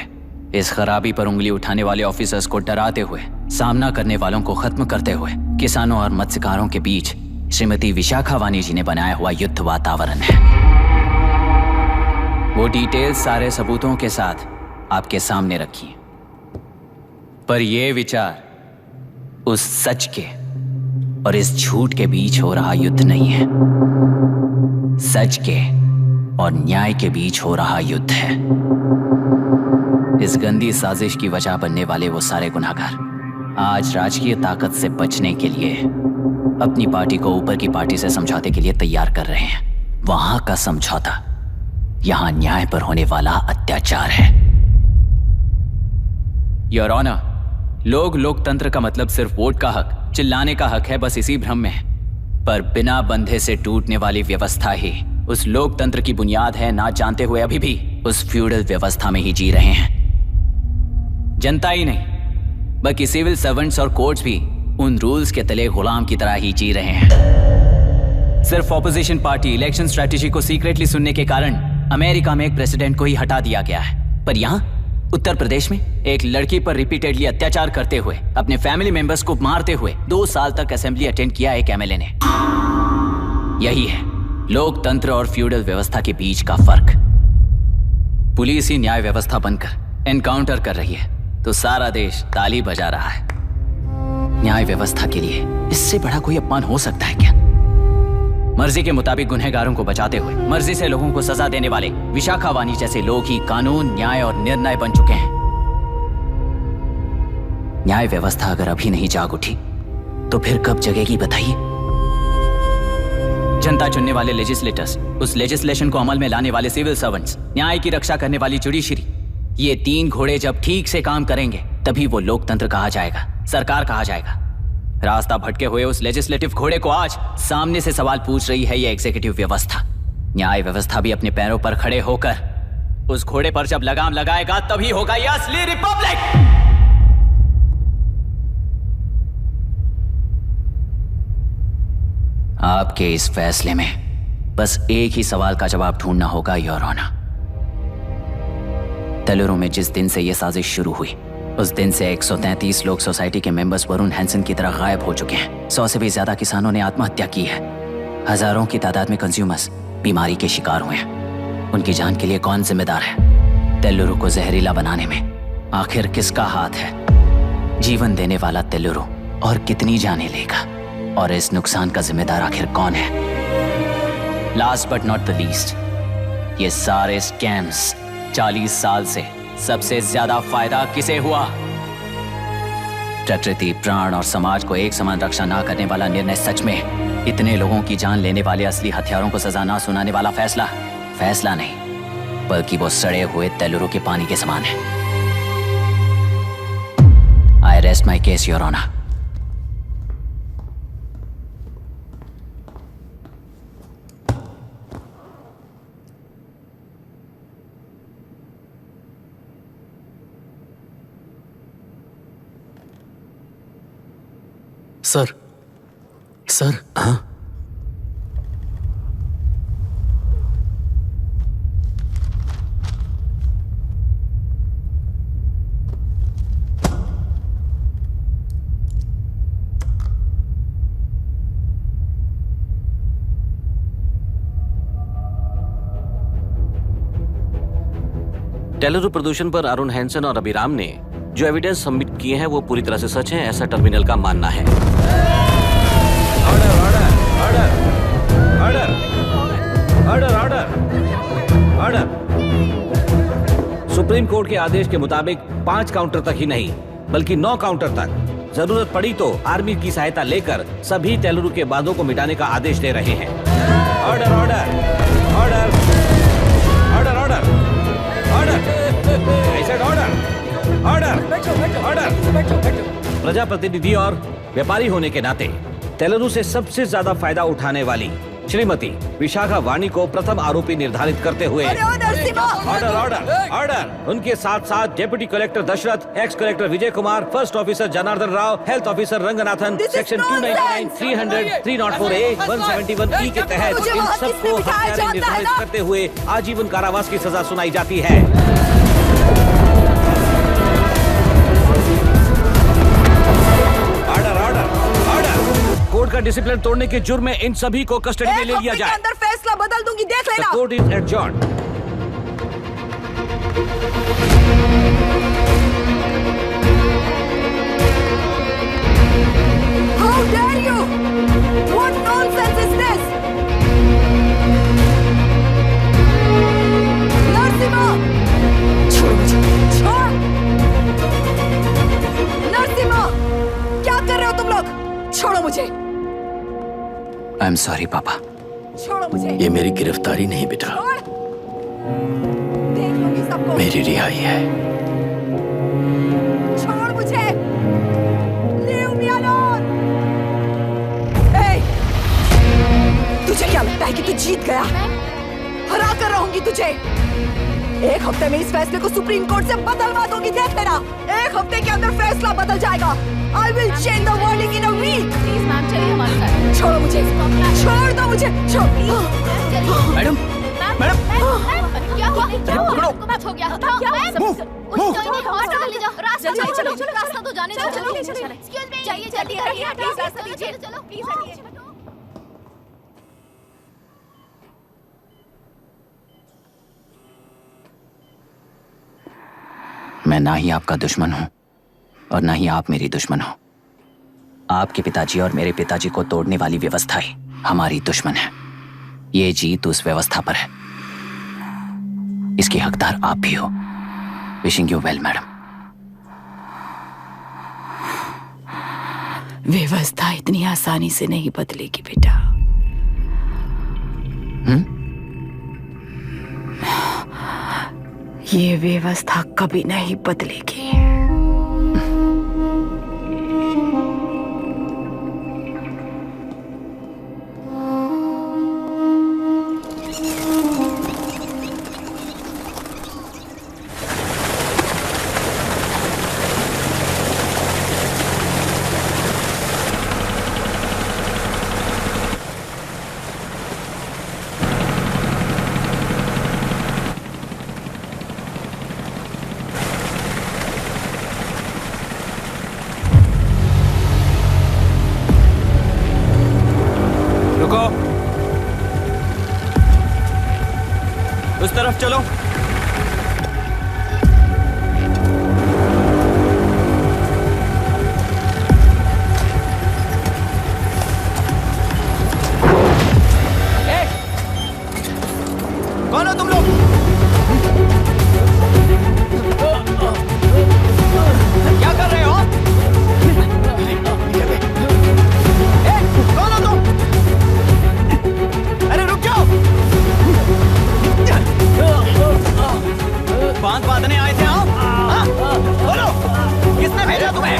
इस खराबी पर उंगली उठाने वाले ऑफिसर्स को डराते हुए, सामना करने वालों को खत्म करते हुए किसानों और मत्स्यकारों के बीच श्रीमती विशाखा वानी जी ने बनाया हुआ युद्ध वातावरण है। वो डिटेल्स सारे सबूतों के साथ आपके सामने रखी, पर यह विचार उस सच के और इस झूठ के बीच हो रहा युद्ध नहीं है, सच के और न्याय के बीच हो रहा युद्ध है। इस गंदी साजिश की वजह बनने वाले वो सारे गुनहगार आज राजकीय ताकत से बचने के लिए अपनी पार्टी को ऊपर की पार्टी से समझौते के लिए तैयार कर रहे हैं। वहां का समझौता यहां न्याय पर होने वाला अत्याचार है। योर ऑनर, लोग लोकतंत्र का मतलब सिर्फ वोट का हक, चिल्लाने का हक है, बस इसी भ्रम में है। पर बिना बंधे से टूटने वाली व्यवस्था ही उस लोकतंत्र की बुनियाद है, ना जानते हुए अभी भी उस फ्यूडल व्यवस्था में ही जी रहे हैं। जनता ही नहीं बल्कि सिविल सर्वेंट्स और कोर्ट्स भी उन रूल्स के तले गुलाम की तरह ही जी रहे हैं। सिर्फ ऑपोजिशन पार्टी इलेक्शन स्ट्रेटेजी को सीक्रेटली सुनने के कारण अमेरिका में एक प्रेसिडेंट को ही हटा दिया गया है, पर यहां उत्तर प्रदेश में एक लड़की पर रिपीटेडली अत्याचार करते हुए, अपने फैमिली मेंबर्स को मारते हुए 2 साल तक असेंबली अटेंड किया एक एमएलए ने। यही है लोकतंत्र और फ्यूडल व्यवस्था के बीच का फर्क। पुलिस ही न्याय व्यवस्था बनकर एनकाउंटर कर रही है तो सारा देश ताली बजा रहा है। न्याय व्यवस्था के लिए इससे बड़ा कोई अपमान हो सकता है क्या? मर्जी के मुताबिक गुनहगारों को बचाते हुए मर्जी से लोगों को सजा देने वाले विशाखा वानी जैसे लोग ही कानून, न्याय और निर्णय बन चुके हैं। न्याय व्यवस्था अगर अभी नहीं जाग उठी तो फिर कब जगेगी बताइए? जनता चुनने वाले लेजिस्लेटर्स, उस लेजिस्लेशन को अमल में लाने वाले सिविल सर्वेंट्स, न्याय की रक्षा करने वाली जुडिशरी, ये 3 घोड़े जब ठीक से काम करेंगे तभी वो लोकतंत्र कहा जाएगा, सरकार कहा जाएगा। रास्ता भटके हुए उस लेजिस्लेटिव घोड़े को आज सामने से सवाल पूछ रही है ये एग्जीक्यूटिव व्यवस्था। न्याय व्यवस्था भी अपने पैरों पर खड़े होकर उस घोड़े पर जब लगाम लगाएगा तभी होगा ये असली रिपब्लिक। आपके इस फैसले में बस एक ही सवाल का जवाब ढूंढना होगा योर ऑनर। तेलुरु में जिस दिन से यह साजिश शुरू हुई उस दिन से 133 लोग सोसाइटी के मेंबर्स वरुण हैंसन की तरह गायब हो चुके हैं। 100 से भी ज्यादा किसानों ने आत्महत्या की है। हजारों की तादाद में कंज्यूमर्स बीमारी के शिकार हुए हैं। उनकी जान के लिए कौन जिम्मेदार है? तेलुरु को जहरीला बनाने में आखिर किसका हाथ है? जीवन देने वाला तेलुरु और कितनी जाने लेगा? और इस नुकसान का जिम्मेदार आखिर कौन है? Last but not the least, ये सारे स्कैम्स 40 साल से सबसे ज्यादा फायदा किसे हुआ? प्रकृति, प्राण और समाज को एक समान रक्षा ना करने वाला निर्णय सच में इतने लोगों की जान लेने वाले असली हथियारों को सजा ना सुनाने वाला फैसला नहीं बल्कि वो सड़े हुए तेलुरु के पानी के समान है। I rest my case your honour. Sir हाँ? तेलुरु प्रदूषण पर अरुण हैंसन और अभिराम ने जो एविडेंस सबमिट किए हैं वो पूरी तरह से सच है, ऐसा टर्मिनल का मानना है। Order order. Order order order. Supreme court के आदेश के मुताबिक 5 काउंटर तक ही नहीं बल्कि 9 काउंटर तक, जरूरत पड़ी तो आर्मी की सहायता लेकर सभी तेलुरु के बांधों को मिटाने का आदेश दे रहे हैं। Order order order order order order order order order. प्रजाप्रतिनिधि और व्यापारी होने के नाते तेलुरु से सबसे ज्यादा फायदा उठाने वाली श्रीमती विशाखा वाणी को प्रथम आरोपी निर्धारित करते हुए ऑर्डर ऑर्डर ऑर्डर। उनके साथ साथ deputy collector Dashrath, ex collector Vijay Kumar, first officer Janardhan Rao, health officer Ranganathan, section 299, 300, 304A, 171E के तहत इन सबको हत्यारे निर्धारित करते हुए आजीवन कारावास की सजा सुनाई जाती है। कोर्ट का डिसिप्लिन तोड़ने के जुर्म में इन सभी को कस्टडी में ले लिया जाए। अंदर फैसला बदल दूंगी, देख लेना। Court is adjourned. How dare you? What nonsense is this? Narasimha, छोड़ मुझे, छोड़। नरसिम्हा, क्या कर रहे हो तुम लोग? छोड़ो मुझे। आई एम सॉरी पापा। छोड़ो मुझे। ये मेरी गिरफ्तारी नहीं बेटा, देख लूंगी सबको। मेरी रिहाई है। छोड़ मुझे। Leave me alone. Hey, तुझे क्या लगता है कि तू जीत गया? हरा कर रहूंगी तुझे। एक हफ्ते में इस फैसले को सुप्रीम कोर्ट से बदलवा दूंगी, देख लेना। एक हफ्ते के अंदर फैसला बदल जाएगा। I will change the verdict in a week. Please ma'am, चलिए हमारे साथ। छोड़ो मुझे, छोड़ दो मुझे, छोड़। मैडम, मैडम, क्या हुआ? क्या हुआ? कुछ हो गया? क्या हुआ? रास्ता तो जाने दो। एक्सक्यूज मी, चाहिए जल्दी करिए, प्लीज रास्ता दीजिए। चलो प्लीज हटिए। मैं ना ही आपका दुश्मन हूं और ना ही आप मेरी दुश्मन हो। आपके पिताजी और मेरे पिताजी को तोड़ने वाली व्यवस्था ही हमारी दुश्मन है। ये जीत उस व्यवस्था पर है, इसके हकदार आप भी हो। Wishing you well madam. व्यवस्था इतनी आसानी से नहीं बदलेगी बेटा। ये व्यवस्था कभी नहीं बदलेगी। उस तरफ चलो। कौन हो तुम लोग? क्या कर रहे हो? कौन हो तुम? अरे रुक जाओ। बांध बांधने आए थे आप? बोलो, किसने भेजा तुम्हें?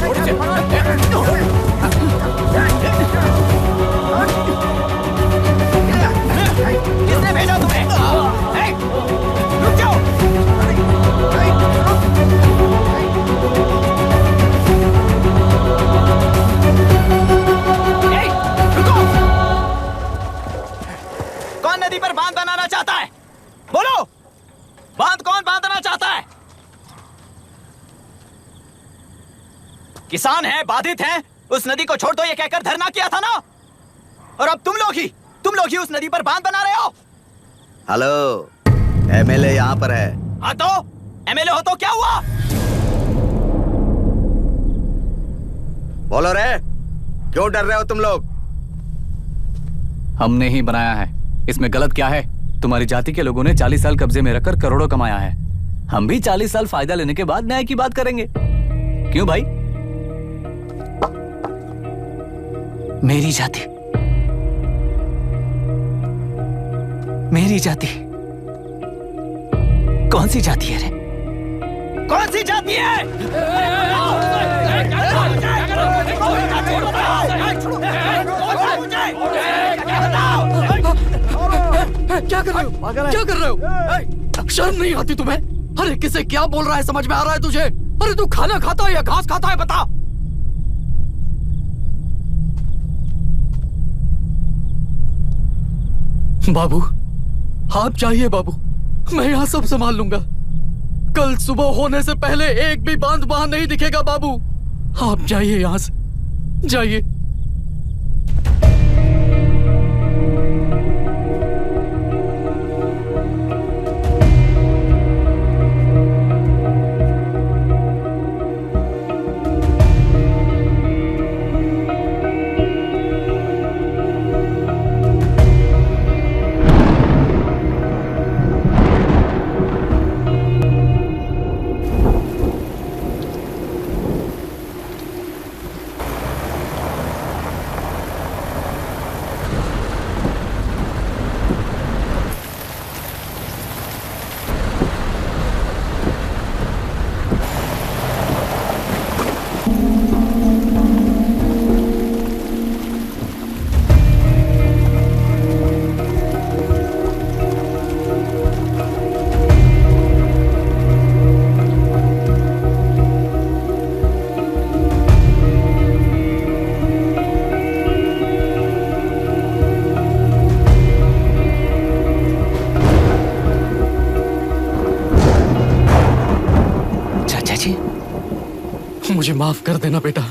किसने भेजा तुम्हें? रुक जाओ। रुको। कौन नदी पर बांध बनाना चाहता है? बोलो, बांध कौन बांधना चाहता है? किसान हैं, बाधित हैं, उस नदी को छोड़ दो ये कहकर धरना किया था ना। और अब तुम लोग ही उस नदी पर बांध बना रहे हो। हेलो, एमएलए यहाँ पर है। हाँ तो एमएलए हो तो क्या हुआ? बोलो रे, क्यों डर रहे हो तुम लोग? हमने ही बनाया है, इसमें गलत क्या है? तुम्हारी जाति के लोगों ने 40 साल कब्जे में रखकर करोड़ों कमाया है। हम भी 40 साल फायदा लेने के बाद न्याय की बात करेंगे। क्यों भाई? मेरी जाति, मेरी जाति कौन सी जाति है रे? कौन सी जाति है? क्या कर रहे हो? क्या कर रहे हो? शर्म नहीं आती तुम्हें? अरे किसे क्या बोल रहा है समझ में आ रहा है तुझे? अरे तू खाना खाता है या घास खाता है बता। बाबू आप चाहिए बाबू, मैं यहाँ सब संभाल लूंगा। कल सुबह होने से पहले एक भी बांध वहां नहीं दिखेगा बाबू। आप जाइए यहाँ से, जाइए। मुझे माफ कर देना बेटा।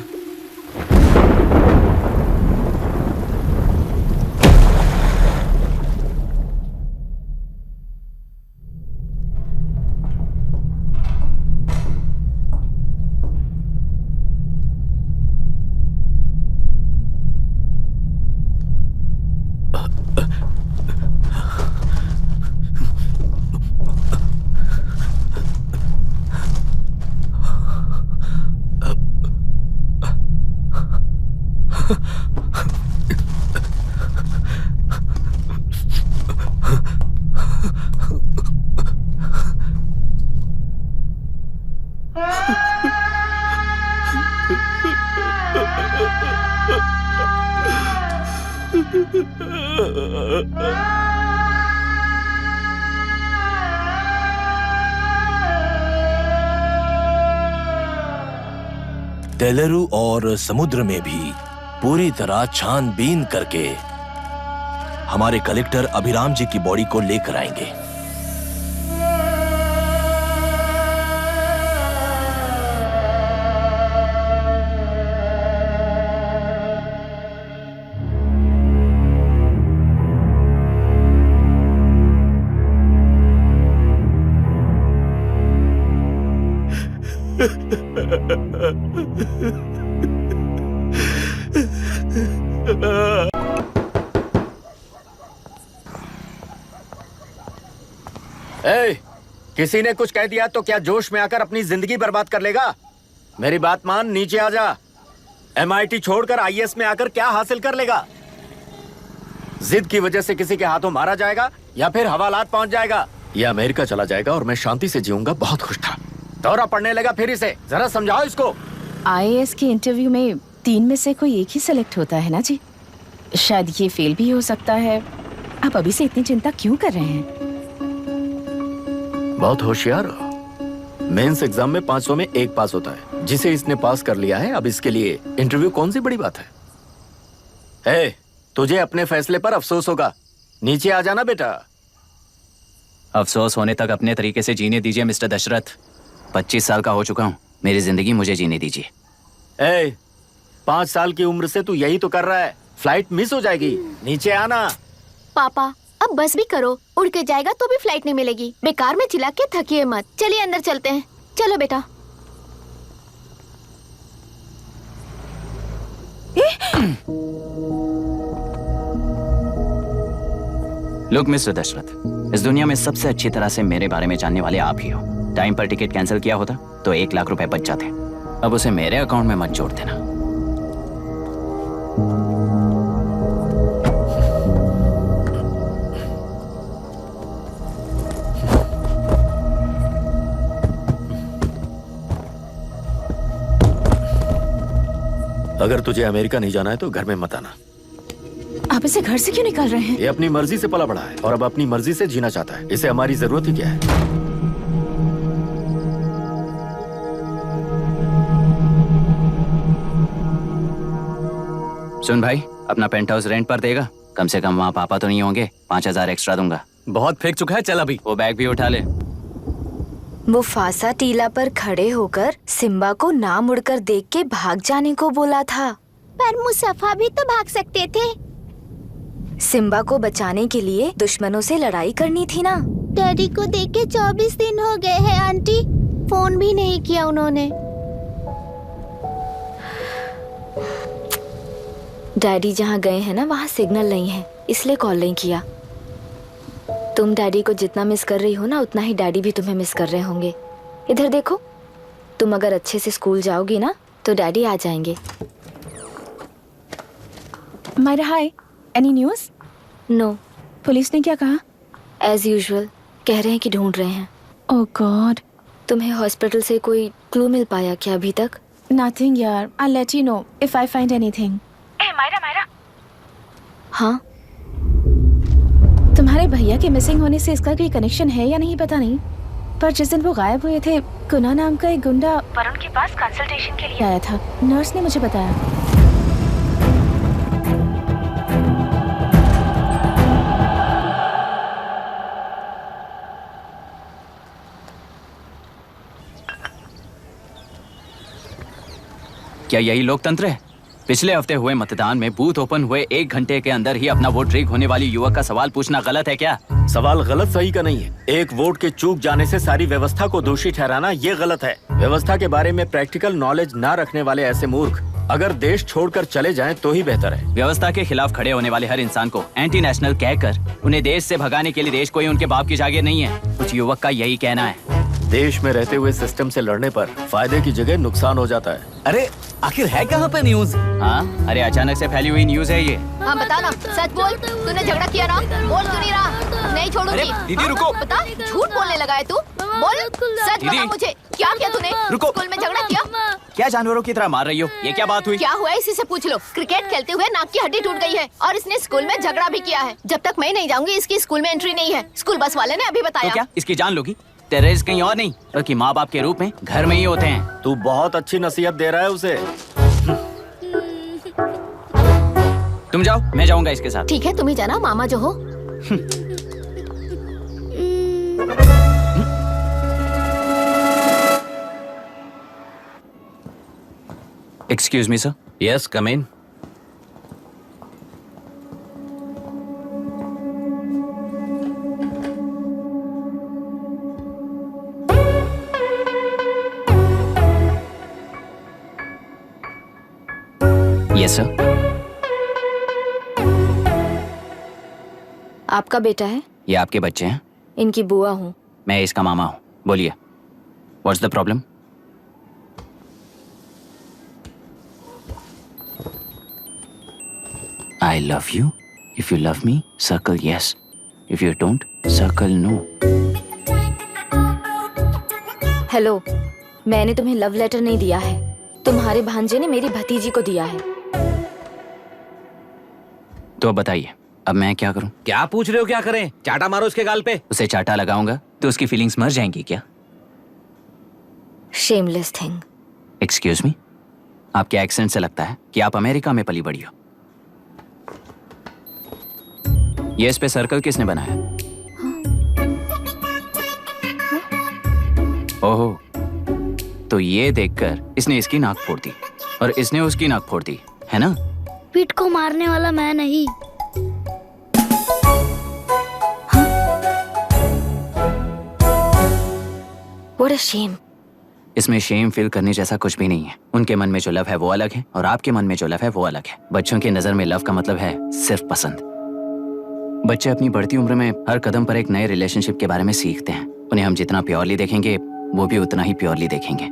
तेलुरु और समुद्र में भी पूरी तरह छानबीन करके हमारे कलेक्टर अभिराम जी की बॉडी को लेकर आएंगे। किसी ने कुछ कह दिया तो क्या जोश में आकर अपनी जिंदगी बर्बाद कर लेगा? मेरी बात मान, नीचे आ जा। MIT छोड़कर IAS में आकर क्या हासिल कर लेगा? जिद की वजह से किसी के हाथों मारा जाएगा या फिर हवालात पहुंच जाएगा या अमेरिका चला जाएगा और मैं शांति से जीऊंगा। बहुत खुश था, दौरा पड़ने लगा फिर इसे। जरा समझाओ इसको। IAS के इंटरव्यू में 3 में से कोई एक ही सेलेक्ट होता है ना जी? शायद ये फेल भी हो सकता है। आप अभी से इतनी चिंता क्यों कर रहे हैं? बहुत होशियार हो। मेंस एग्जाम में 500 में 1 पास होता है, जिसे इसने पास कर लिया है। अब इसके लिए इंटरव्यू कौन सी बड़ी बात है? तुझे अपने फैसले पर अफसोस होगा। नीचे आ जाना बेटा। अफसोस होने तक अपने तरीके से जीने दीजिए मिस्टर दशरथ। 25 साल का हो चुका हूँ, मेरी जिंदगी मुझे जीने दीजिए। 5 साल की उम्र से तू यही तो कर रहा है। फ्लाइट मिस हो जाएगी, नीचे आना। पापा अब बस भी करो, उड़ के जाएगा तो भी फ्लाइट नहीं मिलेगी। बेकार में चिल्ला के थकिए मत। चलिए अंदर चलते हैं। चलो बेटा। लुक मिस्टर दशरथ, इस दुनिया में सबसे अच्छी तरह से मेरे बारे में जानने वाले आप ही हो। टाइम पर टिकट कैंसिल किया होता तो 1 लाख रुपए बच जाते। अब उसे मेरे अकाउंट में मत जोड़ देना। अगर तुझे अमेरिका नहीं जाना है तो घर में मत आना। आप इसे घर से क्यों निकाल रहे हैं? ये अपनी मर्जी से पला बड़ा है और अब अपनी मर्जी से जीना चाहता है। इसे हमारी जरूरत ही क्या है? सुन भाई, अपना पेंट हाउस रेंट पर देगा? कम से कम वहाँ पापा तो नहीं होंगे। 5000 एक्स्ट्रा दूंगा। बहुत फेंक चुका है, चल अभी। वो बैग भी उठा ले। मुफासा टीला पर खड़े होकर सिम्बा को ना मुड़कर देख के भाग जाने को बोला था। पर मुसफा भी तो भाग सकते थे। सिम्बा को बचाने के लिए दुश्मनों से लड़ाई करनी थी ना। डैडी को देख के 24 दिन हो गए हैं आंटी, फोन भी नहीं किया उन्होंने। डैडी जहाँ गए हैं ना वहाँ सिग्नल नहीं है, इसलिए कॉल नहीं किया। तुम डैडी को जितना मिस कर रही हो ना उतना ही डैडी भी तुम्हें मिस कर रहे होंगे। इधर देखो, तुम अगर अच्छे से स्कूल जाओगी ना तो डैडी आ जाएंगे। मायरा हाय, एनी न्यूज़? नो। पुलिस ने क्या कहा? एज यूजुअल कह रहे हैं कि ढूंढ रहे हैं। ओह गॉड। तुम्हें हॉस्पिटल से कोई क्लू मिल पाया क्या अभी तक? नथिंग यार, I let you know if I find anything. Myra. हाँ, तुम्हारे भैया के मिसिंग होने से इसका कोई कनेक्शन है या नहीं पता नहीं, पर जिस दिन वो गायब हुए थे कुना नाम का एक गुंडा वरुण के पास कंसल्टेशन के लिए आया था। नर्स ने मुझे बताया। क्या यही लोकतंत्र है? पिछले हफ्ते हुए मतदान में बूथ ओपन हुए 1 घंटे के अंदर ही अपना वोट रीक होने वाली युवक का सवाल पूछना गलत है क्या? सवाल गलत सही का नहीं है। एक वोट के चूक जाने से सारी व्यवस्था को दोषी ठहराना ये गलत है। व्यवस्था के बारे में प्रैक्टिकल नॉलेज ना रखने वाले ऐसे मूर्ख अगर देश छोड़कर चले जाएं तो ही बेहतर है। व्यवस्था के खिलाफ खड़े होने वाले हर इंसान को एंटी नेशनल कहकर उन्हें देश से भगाने के लिए देश कोई उनके बाप की जागीर नहीं है। कुछ युवक का यही कहना है। देश में रहते हुए सिस्टम से लड़ने पर फायदे की जगह नुकसान हो जाता है। अरे आखिर है कहाँ पे न्यूज? हाँ, अरे अचानक से फैली हुई न्यूज है ये। हाँ बता ना, सच बोल, तूने झगड़ा किया ना? बोल क्यों नहीं रहा? नहीं छोड़ूंगी। दीदी रुको। बता, झूठ बोलने लगा है तू? बोल, सच बता मुझे, क्या किया तूने? रुको। स्कूल में झगड़ा किया? क्या जानवरों की तरह मार रही हो? ये क्या बात हुई? क्या हुआ इसी से पूछ लो। क्रिकेट खेलते हुए नाक की हड्डी टूट गई है और इसने स्कूल में झगड़ा भी किया है। जब तक मैं नहीं जाऊंगी इसकी स्कूल में एंट्री नहीं है। स्कूल बस वाले ने अभी बताया। तो क्या इसकी जान लोगी? टेररिस्ट कहीं और नहीं बल्कि माँ बाप के रूप में घर में ही होते हैं। तू बहुत अच्छी नसीहत दे रहा है उसे। तुम जाओ, मैं जाऊंगा इसके साथ। ठीक है, तुम ही जाना, मामा जो हो। Excuse me sir. Yes, come in. Yes sir. आपका बेटा है? ये आपके बच्चे हैं? इनकी बुआ हूँ। मैं इसका मामा हूँ। बोलिए, what's the problem? I love you. If you love me, circle yes. If you don't, circle no. Hello, मैंने तुम्हें लव लेटर नहीं दिया है। तुम्हारे भांजे ने मेरी भतीजी को दिया है। तो अब बताइए, अब मैं क्या करूं? क्या पूछ रहे हो? क्या करें? चाटा मारो उसके गाल पे। उसे चाटा लगाऊंगा तो उसकी फीलिंग्स मर जाएंगी क्या? Shameless thing. एक्सक्यूज मी, आपके एक्सेंट से लगता है कि आप अमेरिका में पली बड़ी हो। ये इस पे सर्कल किसने बनाया? ओहो, तो ये देखकर इसने इसकी नाक फोड़ दी और इसने उसकी नाक फोड़ दी, है ना? पीठ को मारने वाला मैं नहीं। What a shame. इसमें शेम फील करने जैसा कुछ भी नहीं है। उनके मन में जो लव है वो अलग है और आपके मन में जो लव है वो अलग है। बच्चों की नजर में लव का मतलब है सिर्फ पसंद। बच्चे अपनी बढ़ती उम्र में हर कदम पर एक नए रिलेशनशिप के बारे में सीखते हैं। उन्हें हम जितना प्योरली देखेंगे वो भी उतना ही प्योरली देखेंगे।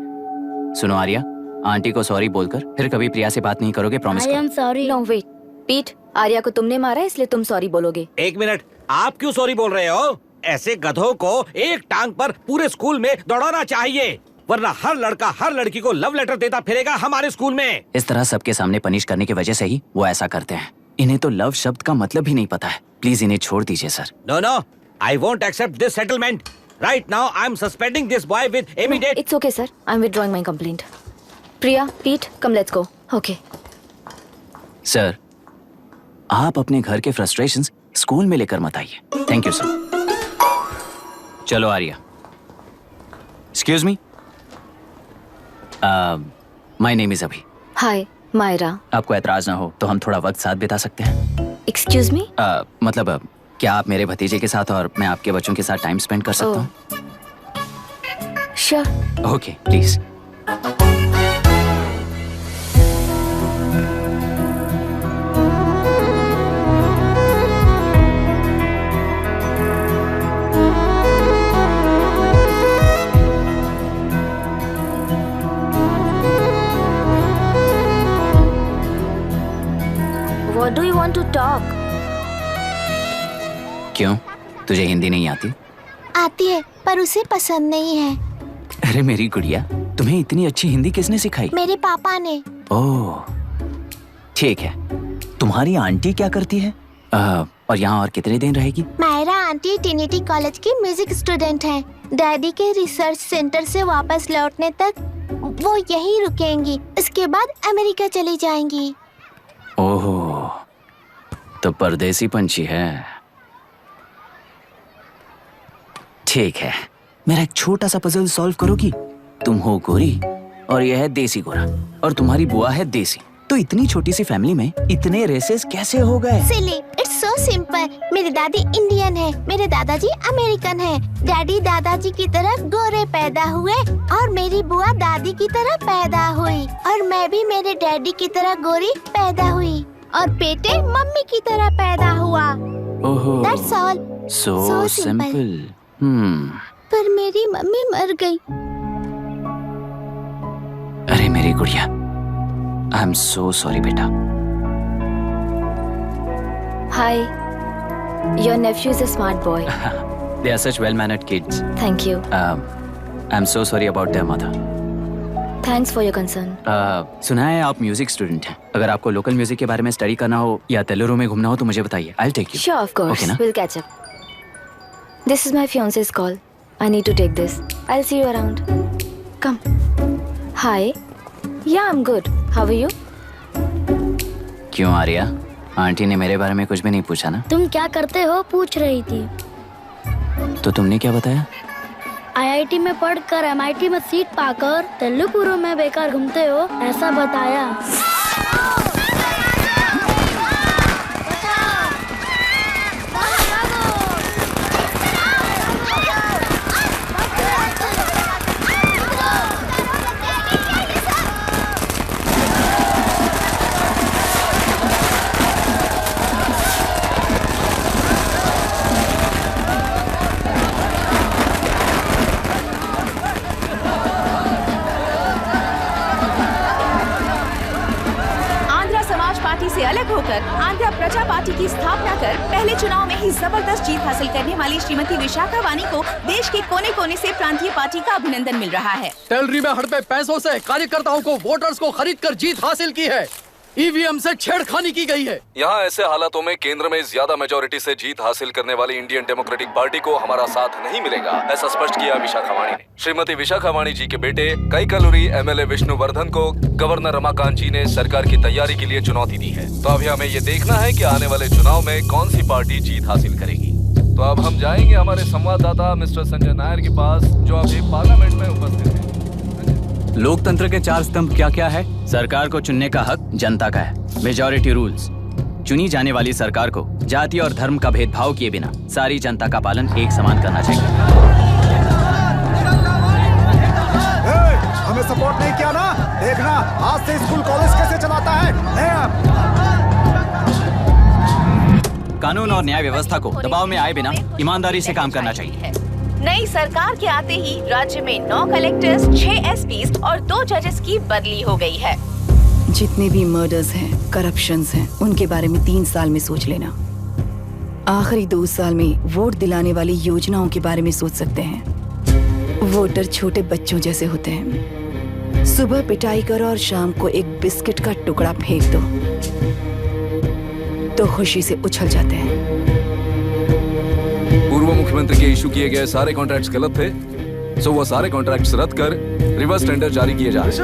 सुनो आर्या, आंटी को सॉरी बोलकर फिर कभी प्रिया से बात नहीं करोगे, प्रॉमिस करो। I am sorry. No wait, Pete, Arya को तुमने मारा इसलिए तुम सॉरी बोलोगे। एक मिनट, आप क्यों सॉरी बोल रहे हो? ऐसे गधों को एक टांग पर पूरे स्कूल में दौड़ाना चाहिए, वरना हर लड़का हर लड़की को लव लेटर देता फिरेगा हमारे स्कूल में। इस तरह सबके सामने पनिश करने की वजह से ही वो ऐसा करते हैं। इन्हें तो लव शब्द का मतलब भी नहीं पता है। प्लीज इन्हें छोड़ दीजिए sir. No no, I won't accept this settlement. Right now I am suspending this boy with immediate. It's okay sir, I am withdrawing my complaint. Priya, Pete, come let's go. Okay sir, आप अपने घर के फ्रस्ट्रेशंस स्कूल में लेकर मत आइए। Thank you sir. चलो Arya. Excuse me, my name is Abhi. Hi Myra. आपको एतराज ना हो तो हम थोड़ा वक्त साथ बिता सकते हैं? एक्सक्यूज मी, मतलब क्या आप मेरे भतीजे के साथ और मैं आपके बच्चों के साथ टाइम स्पेंड कर सकता हूँ? Sure. Okay please. What do you want to talk? क्यों, तुझे हिंदी नहीं आती? आती है, पर उसे पसंद नहीं है। अरे मेरी गुड़िया, तुम्हें इतनी अच्छी हिंदी किसने सिखाई? मेरे पापा ने। ओह ठीक है। तुम्हारी आंटी क्या करती है? और यहाँ और कितने दिन रहेगी? मायरा आंटी ट्रिनिटी कॉलेज की म्यूजिक स्टूडेंट हैं। डैडी के रिसर्च सेंटर से वापस लौटने तक वो यहीं रुकेंगी। इसके बाद अमेरिका चली जाएंगी। ओह, तो परदेसी पंछी है। ठीक है, मेरा एक छोटा सा पजल सॉल्व करोगी? तुम हो गोरी और यह है देसी गोरा और तुम्हारी बुआ है देसी, तो इतनी छोटी सी फैमिली में इतने रेसेस कैसे हो गए? सिली, इट्स सो सिंपल। मेरी दादी इंडियन है, मेरे दादाजी अमेरिकन है। डैडी दादाजी की तरह गोरे पैदा हुए और मेरी बुआ दादी की तरह पैदा हुई, और मैं भी मेरे डैडी की तरह गोरी पैदा हुई, और बेटे मम्मी की तरह पैदा हुआ। ओहो, That's all. so simple. पर मेरी मम्मी मर गई। अरे मेरी गुड़िया, आई एम सो सॉरी बेटा। Hi, your nephew is a smart boy. They are such well-mannered kids. Thank you. I'm so sorry about their mother. Thanks for your concern. सुना है आप म्यूजिक स्टूडेंट हैं। अगर आपको लोकल म्यूजिक के बारे में स्टडी करना हो या तेलुरु में घूमना हो तो मुझे बताइए। I'll take you. Sure, of course. Okay, ना? We'll catch up. This is my fiance's call. I need to take this. I'll see you around. Come. Hi. Yeah, I'm good. How are you? क्यों आर्या, आंटी ने मेरे बारे में कुछ भी नहीं पूछा ना? तुम क्या करते हो पूछ रही थी। तो तुमने क्या बताया? IIT में पढ़कर MIT में सीट पाकर तेलुगु में बेकार घूमते हो ऐसा बताया। से अलग होकर आंध्र प्रजा पार्टी की स्थापना कर पहले चुनाव में ही जबरदस्त जीत हासिल करने वाली श्रीमती विशाखा वानी को देश के कोने कोने से प्रांतीय पार्टी का अभिनंदन मिल रहा है। टेलरी में हड़पे पैसों से कार्यकर्ताओं को वोटर्स को खरीद कर जीत हासिल की है। ईवीएम से छेड़खानी की गई है। यहाँ ऐसे हालातों में केंद्र में ज्यादा मेजोरिटी से जीत हासिल करने वाली इंडियन डेमोक्रेटिक पार्टी को हमारा साथ नहीं मिलेगा, ऐसा स्पष्ट किया विशाखा वाणी ने। श्रीमती विशाखा वाणी जी के बेटे कैकलूरी MLA विष्णुवर्धन को गवर्नर रमाकांत जी ने सरकार की तैयारी के लिए चुनौती दी है। तो अभी हमें ये देखना है कि आने वाले चुनाव में कौन सी पार्टी जीत हासिल करेगी। तो अब हम जाएंगे हमारे संवाददाता मिस्टर संजय नायर के पास, जो अभी पार्लियामेंट में उपस्थित है। लोकतंत्र के 4 स्तंभ क्या क्या है? सरकार को चुनने का हक जनता का है। Majority rules. चुनी जाने वाली सरकार को जाति और धर्म का भेदभाव किए बिना सारी जनता का पालन एक समान करना चाहिए। हमें सपोर्ट नहीं किया ना, देखना आज से स्कूल कॉलेज कैसे चलाता है। कानून और न्याय व्यवस्था को दबाव में आए बिना ईमानदारी से काम करना चाहिए। नई सरकार के आते ही राज्य में 9 कलेक्टर्स, 6 एसपीज और 2 जजेस की बदली हो गई है। जितने भी मर्डर्स हैं, करप्शंस हैं, उनके बारे में 3 साल में सोच लेना। आखिरी 2 साल में वोट दिलाने वाली योजनाओं के बारे में सोच सकते हैं। वोटर छोटे बच्चों जैसे होते हैं। सुबह पिटाई करो और शाम को एक बिस्किट का टुकड़ा फेंक दो तो खुशी से उछल जाते हैं। पूर्व मुख्यमंत्री के इशू किए गए सारे कॉन्ट्रैक्ट्स गलत थे, सो वो सारे कॉन्ट्रैक्ट्स रद्द कर रिवर्स टेंडर जारी किए जा रहे हैं।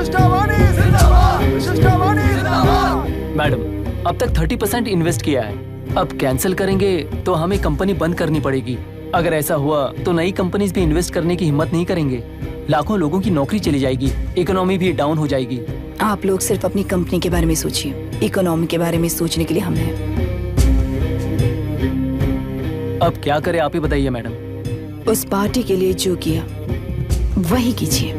मैडम, अब तक 30% इन्वेस्ट किया है, अब कैंसिल करेंगे तो हमें कंपनी बंद करनी पड़ेगी। अगर ऐसा हुआ तो नई कंपनीज भी इन्वेस्ट करने की हिम्मत नहीं करेंगे। लाखों लोगों की नौकरी चली जाएगी, इकोनॉमी भी डाउन हो जाएगी। आप लोग सिर्फ अपनी कंपनी के बारे में सोचिए, इकोनॉमी के बारे में सोचने के लिए हम हैं। अब क्या करें आप ही बताइए मैडम। उस पार्टी के लिए जो किया वही कीजिए।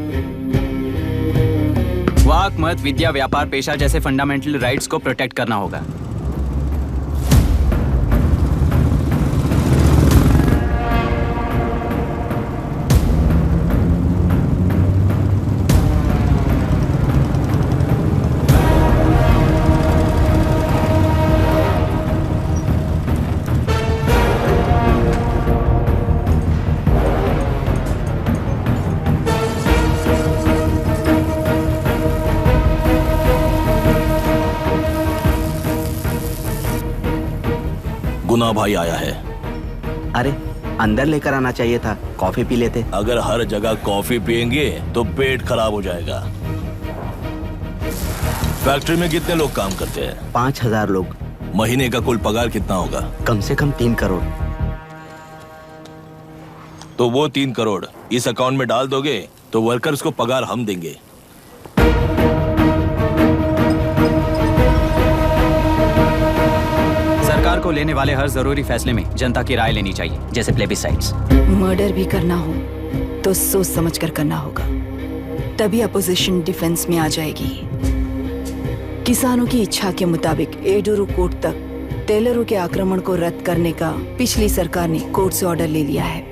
वाक, मत, विद्या, व्यापार, पेशा जैसे फंडामेंटल राइट्स को प्रोटेक्ट करना होगा। गुना भाई आया है। अरे अंदर लेकर आना चाहिए था, कॉफी पी लेते। अगर हर जगह कॉफी पियेंगे तो पेट खराब हो जाएगा। फैक्ट्री में कितने लोग काम करते हैं? 5000 लोग। महीने का कुल पगार कितना होगा? कम से कम 3 करोड़। तो वो 3 करोड़ इस अकाउंट में डाल दोगे तो वर्कर्स को पगार हम देंगे। सरकार को लेने वाले हर जरूरी फैसले में जनता की राय लेनी चाहिए, जैसे प्लेबिसाइट्स। मर्डर भी करना हो तो सोच समझ कर करना होगा, तभी अपोजिशन डिफेंस में आ जाएगी। किसानों की इच्छा के मुताबिक एडोरू कोर्ट तक टेलरों के आक्रमण को रद्द करने का पिछली सरकार ने कोर्ट से ऑर्डर ले लिया है।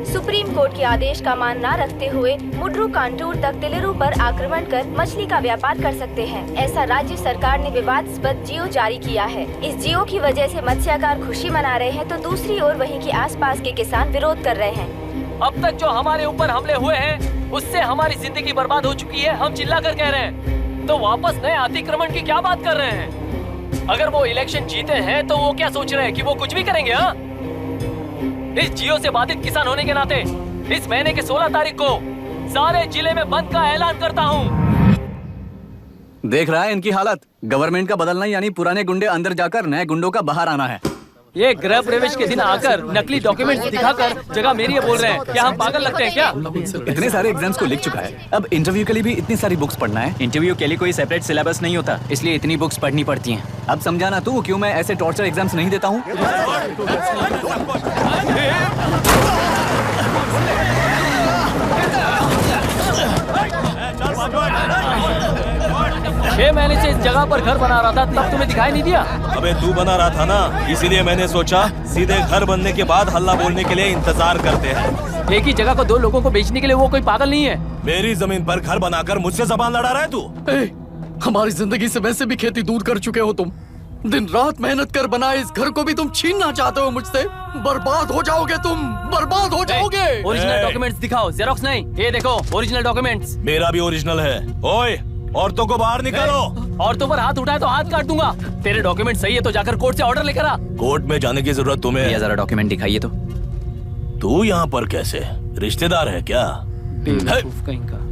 सुप्रीम कोर्ट के आदेश का मान न रखते हुए मुड्रू कांटूर तक टेलरों पर आक्रमण कर मछली का व्यापार कर सकते हैं, ऐसा राज्य सरकार ने विवादास्पद जियो जारी किया है। इस जियो की वजह से मत्स्यकार खुशी मना रहे हैं तो दूसरी ओर वहीं के आसपास के किसान विरोध कर रहे हैं। अब तक जो हमारे ऊपर हमले हुए हैं उससे हमारी जिंदगी बर्बाद हो चुकी है, हम चिल्ला कर कह रहे हैं, तो वापस नए अतिक्रमण की क्या बात कर रहे हैं? अगर वो इलेक्शन जीते हैं तो वो क्या सोच रहे हैं कि वो कुछ भी करेंगे? हाँ, इस जियो से बाधित किसान होने के नाते इस महीने के 16 तारीख को सारे जिले में बंद का ऐलान करता हूँ। देख रहा है इनकी हालत। गवर्नमेंट का बदलना यानी पुराने गुंडे अंदर जाकर नए गुंडों का बाहर आना है। ये गृह प्रवेश के दिन आकर नकली डॉक्यूमेंट्स दिखाकर जगह मेरी है बोल रहे हैं। क्या हम पागल लगते हैं क्या? इतने सारे एग्जाम्स को लिख चुका है, अब इंटरव्यू के लिए भी इतनी सारी बुक्स पढ़ना है। इंटरव्यू के लिए कोई सेपरेट सिलेबस नहीं होता, इसलिए इतनी बुक्स पढ़नी पड़ती हैं। अब समझाना तू क्यों मैं ऐसे टॉर्चर एग्जाम्स नहीं देता हूँ। 6 महीने से इस जगह पर घर बना रहा था, तब तुम्हें दिखाई नहीं दिया? अबे तू बना रहा था ना, इसीलिए मैंने सोचा सीधे घर बनने के बाद हल्ला बोलने के लिए इंतजार करते हैं। एक ही जगह को 2 लोगों को बेचने के लिए वो कोई पागल नहीं है। मेरी जमीन पर घर बनाकर मुझसे जबान लड़ा रहा है तू? हमारी जिंदगी से वैसे भी खेती दूर कर चुके हो तुम। दिन रात मेहनत कर बनाए इस घर को भी तुम छीनना चाहते हो मुझसे। बर्बाद हो जाओगे तुम, बर्बाद हो जाओगे। ओरिजिनल डॉक्यूमेंट्स दिखाओ, जेरोक्स नहीं। ये देखो ओरिजिनल डॉक्यूमेंट्स। मेरा भी ओरिजिनल है। ओए, औरतों को बाहर निकालो। औरतों पर हाथ उठाए तो हाथ काट दूंगा। तेरे डॉक्यूमेंट सही है तो जाकर कोर्ट से ऑर्डर लेकर आ। कोर्ट में जाने की जरूरत तुम्हें? ये जरा डॉक्यूमेंट दिखाइए तो। तू यहाँ पर कैसे? रिश्तेदार है क्या? कहीं का।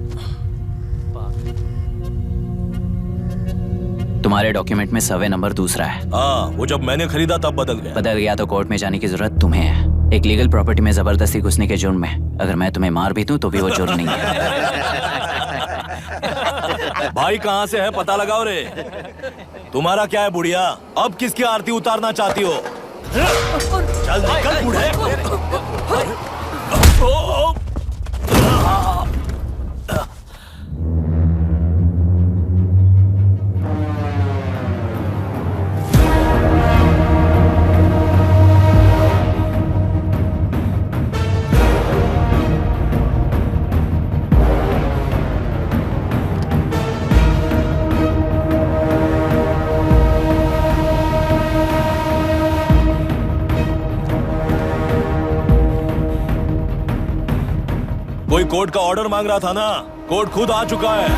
तुम्हारे डॉक्यूमेंट में सर्वे नंबर दूसरा है। हाँ, वो जब मैंने खरीदा तब बदल गया। तो कोर्ट में जाने की जरूरत तुम्हें है। एक लीगल प्रॉपर्टी में जबरदस्ती घुसने के जुर्म में अगर मैं तुम्हें मार भी दूं तो भी वो जुर्म नहीं है। भाई कहाँ से है पता लगाओ रे। तुम्हारा क्या है बुढ़िया? अब किसकी आरती उतारना चाहती हो? चल निकल बूढ़े। कोर्ट का ऑर्डर मांग रहा था ना, कोर्ट खुद आ चुका है।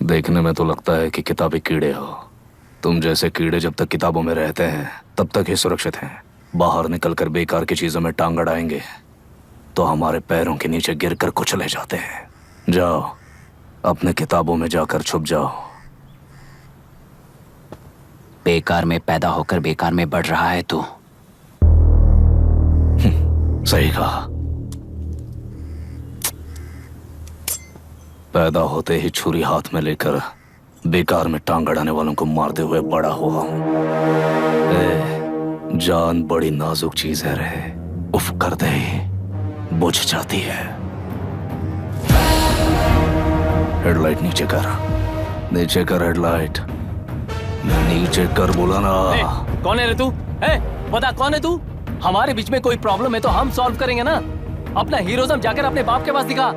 देखने में तो लगता है कि किताबी कीड़े हो। तुम जैसे कीड़े जब तक किताबों में रहते हैं तब तक ही सुरक्षित हैं। बाहर निकलकर बेकार की चीजों में टांग अड़ाएंगे तो हमारे पैरों के नीचे गिरकर कुचले जाते हैं। जाओ, अपने किताबों में जाकर छुप जाओ। बेकार में पैदा होकर बेकार में बढ़ रहा है तू। सही कहा। पैदा होते ही छुरी हाथ में लेकर बेकार में टांग अड़ाने वालों को मारते हुए बड़ा हुआ हूं। जान बड़ी नाजुक चीज है रे, उफ करते ही बुझ जाती है। हेडलाइट नीचे कर, नीचे कर हेडलाइट, नीचे कर बोला ना। कौन है रे तू? बता कौन है तू? हमारे बीच में कोई प्रॉब्लम है तो हम सॉल्व करेंगे ना। अपना हीरोइज्म जाकर अपने बाप के पास दिखा।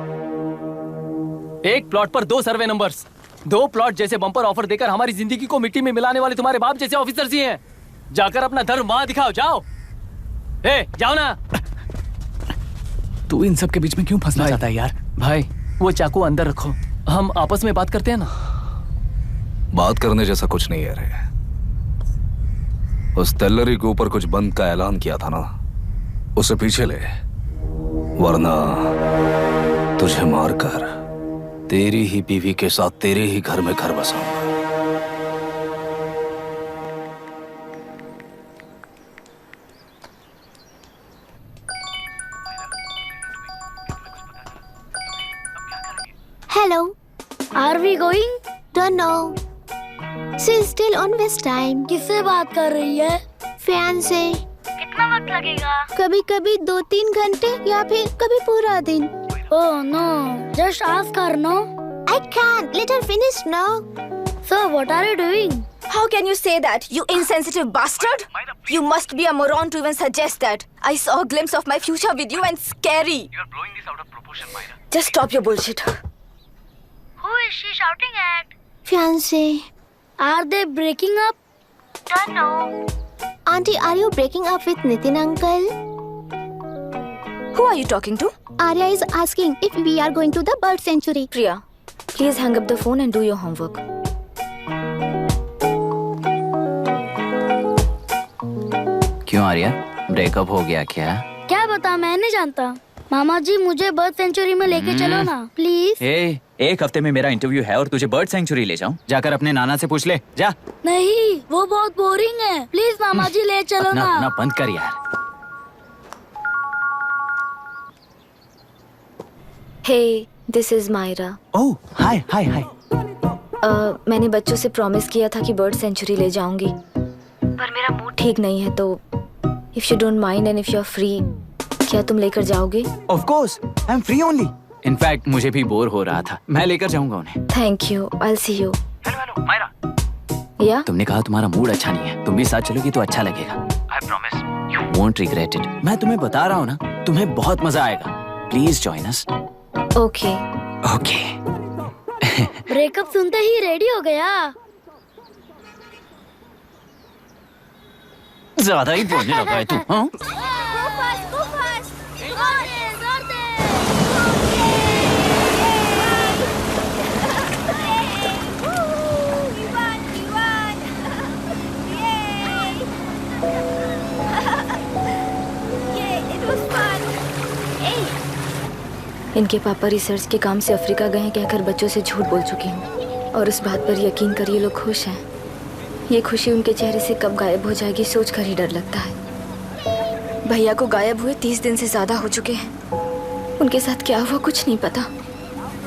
एक प्लॉट पर 2 सर्वे नंबर्स, 2 प्लॉट जैसे बम्पर ऑफर देकर हमारी जिंदगी को मिट्टी में मिलाने वाले तुम्हारे बाप जैसे ऑफिसर्स ही हैं। जाकर अपना धर्म वहां दिखाओ, जाओ। जाओ ना। तू इन सब के बीच में क्यों फंसना चाहता है यार? भाई वो चाकू अंदर रखो, हम आपस में बात करते हैं ना। बात करने जैसा कुछ नहीं है रे। उस तेलरी के ऊपर कुछ बंद का ऐलान किया था ना, उसे पीछे ले, वरना तुझे मारकर तेरी ही बीवी के साथ तेरे ही घर में घर बसाऊंगा। Hello. Are we going? Don't know. She's still on West time. किससे बात कर रही है? फैन से। कितना वक्त लगेगा? कभी कभी 2-3 घंटे या फिर कभी पूरा दिन। Oh no! Just ask her, no? I can't. Let her finish, no? So what are you doing? How can you say that, you insensitive bastard? You must be a moron to even suggest that. I saw a glimpse of my future with you and scary. You are blowing this out of proportion, Myra. Just stop your bullshit. Who is she shouting at? Fiancé. Are they breaking up? Don't know. Auntie, are you breaking up with Nitin uncle? Who are you talking to? Arya is asking if we are going to the bird sanctuary. Priya, please hang up the phone and do your homework. क्यों आर्या, ब्रेकअप हो गया क्या? क्या बता, मैं नहीं जानता। मामा जी मुझे बर्ड सेंचुरी में लेके चलो ना प्लीज। एक हफ्ते में मेरा इंटरव्यू है और तुझे बर्ड सेंचुरी ले जाऊं? जाकर अपने नाना से पूछ ले, जा। नहीं, वो बहुत बोरिंग है, प्लीज मामा जी ले चलो ना। अपना बंद कर यार। Hey, this is Myra. Oh, hi. मैंने बच्चों से प्रॉमिस किया था कि बर्ड सेंचुरी ले जाऊंगी, पर मेरा मूड ठीक नहीं है, तो if you don't mind and if you are free, क्या तुम लेकर जाओगे? Of course, I'm free only. In fact, मुझे भी बोर हो रहा था, मैं लेकर जाऊंगा उन्हें। Thank you, I'll see you. Hello, Myra. या? तुमने कहा तुम्हारा मूड अच्छा नहीं है, तुम भी साथ चलोगी तो अच्छा लगेगा। I promise, you won't regret it. मैं तुम्हें बता रहा हूँ ना, तुम्हें बहुत मजा आएगा। Please join us. Okay. Breakup सुनते ही रेडी हो गया। ज्यादा ही बोलने लगा है तू, हाँ? इनके पापा रिसर्च के काम से अफ्रीका गए हैं कहकर बच्चों से झूठ बोल चुकी हूँ, और उस बात पर यकीन कर ये लोग खुश हैं। ये खुशी उनके चेहरे से कब गायब हो जाएगी सोचकर ही डर लगता है। भैया को गायब हुए 30 दिन से ज्यादा हो चुके हैं। उनके साथ क्या हुआ कुछ नहीं पता।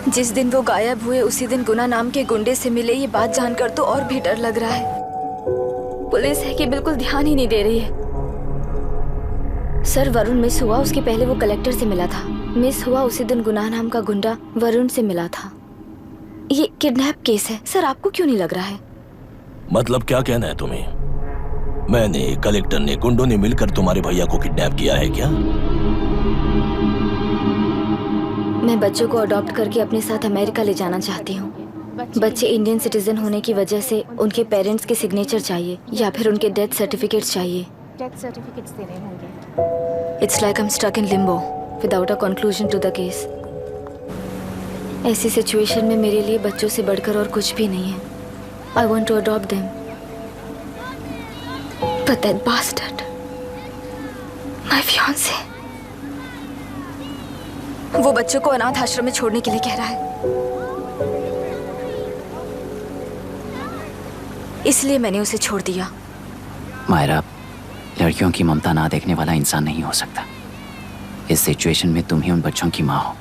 जिस दिन वो गायब हुए उसी दिन गुना नाम के गुंडे से मिले, ये बात जानकर तो और भी डर लग रहा है। पुलिस है कि बिल्कुल ध्यान ही नहीं दे रही है। सर, वरुण मिस हुआ उसके पहले वो कलेक्टर से मिला था। मिस हुआ उसी दिन गुनाह नाम का गुंडा वरुण से मिला था। ये किडनैप केस है। सर, आपको क्यों नहीं लग रहा है? मतलब क्या कहना है तुम्हें? मैंने, कलेक्टर ने, गुंडों ने मिलकर तुम्हारे भैया को किडनैप किया है क्या? मैं बच्चों को अडॉप्ट करके अपने साथ अमेरिका ले जाना चाहती हूँ। बच्चे इंडियन सिटीजन होने की वजह से उनके पेरेंट्स के सिग्नेचर चाहिए या फिर उनके डेथ सर्टिफिकेट्स चाहिए। डेथ सर्टिफिकेट्स देने होंगे। It's like I am stuck in limbo without a conclusion to the case. ऐसी सिचुएशन में मेरे लिए बच्चों से बढ़कर और कुछ भी नहीं है। I want to adopt them but that bastard my fiance वो बच्चों को अनाथ आश्रम में छोड़ने के लिए कह रहा है, इसलिए मैंने उसे छोड़ दिया। मायरा, लड़कियों की ममता ना देखने वाला इंसान नहीं हो सकता। इस सिचुएशन में तुम ही उन बच्चों की माँ हो,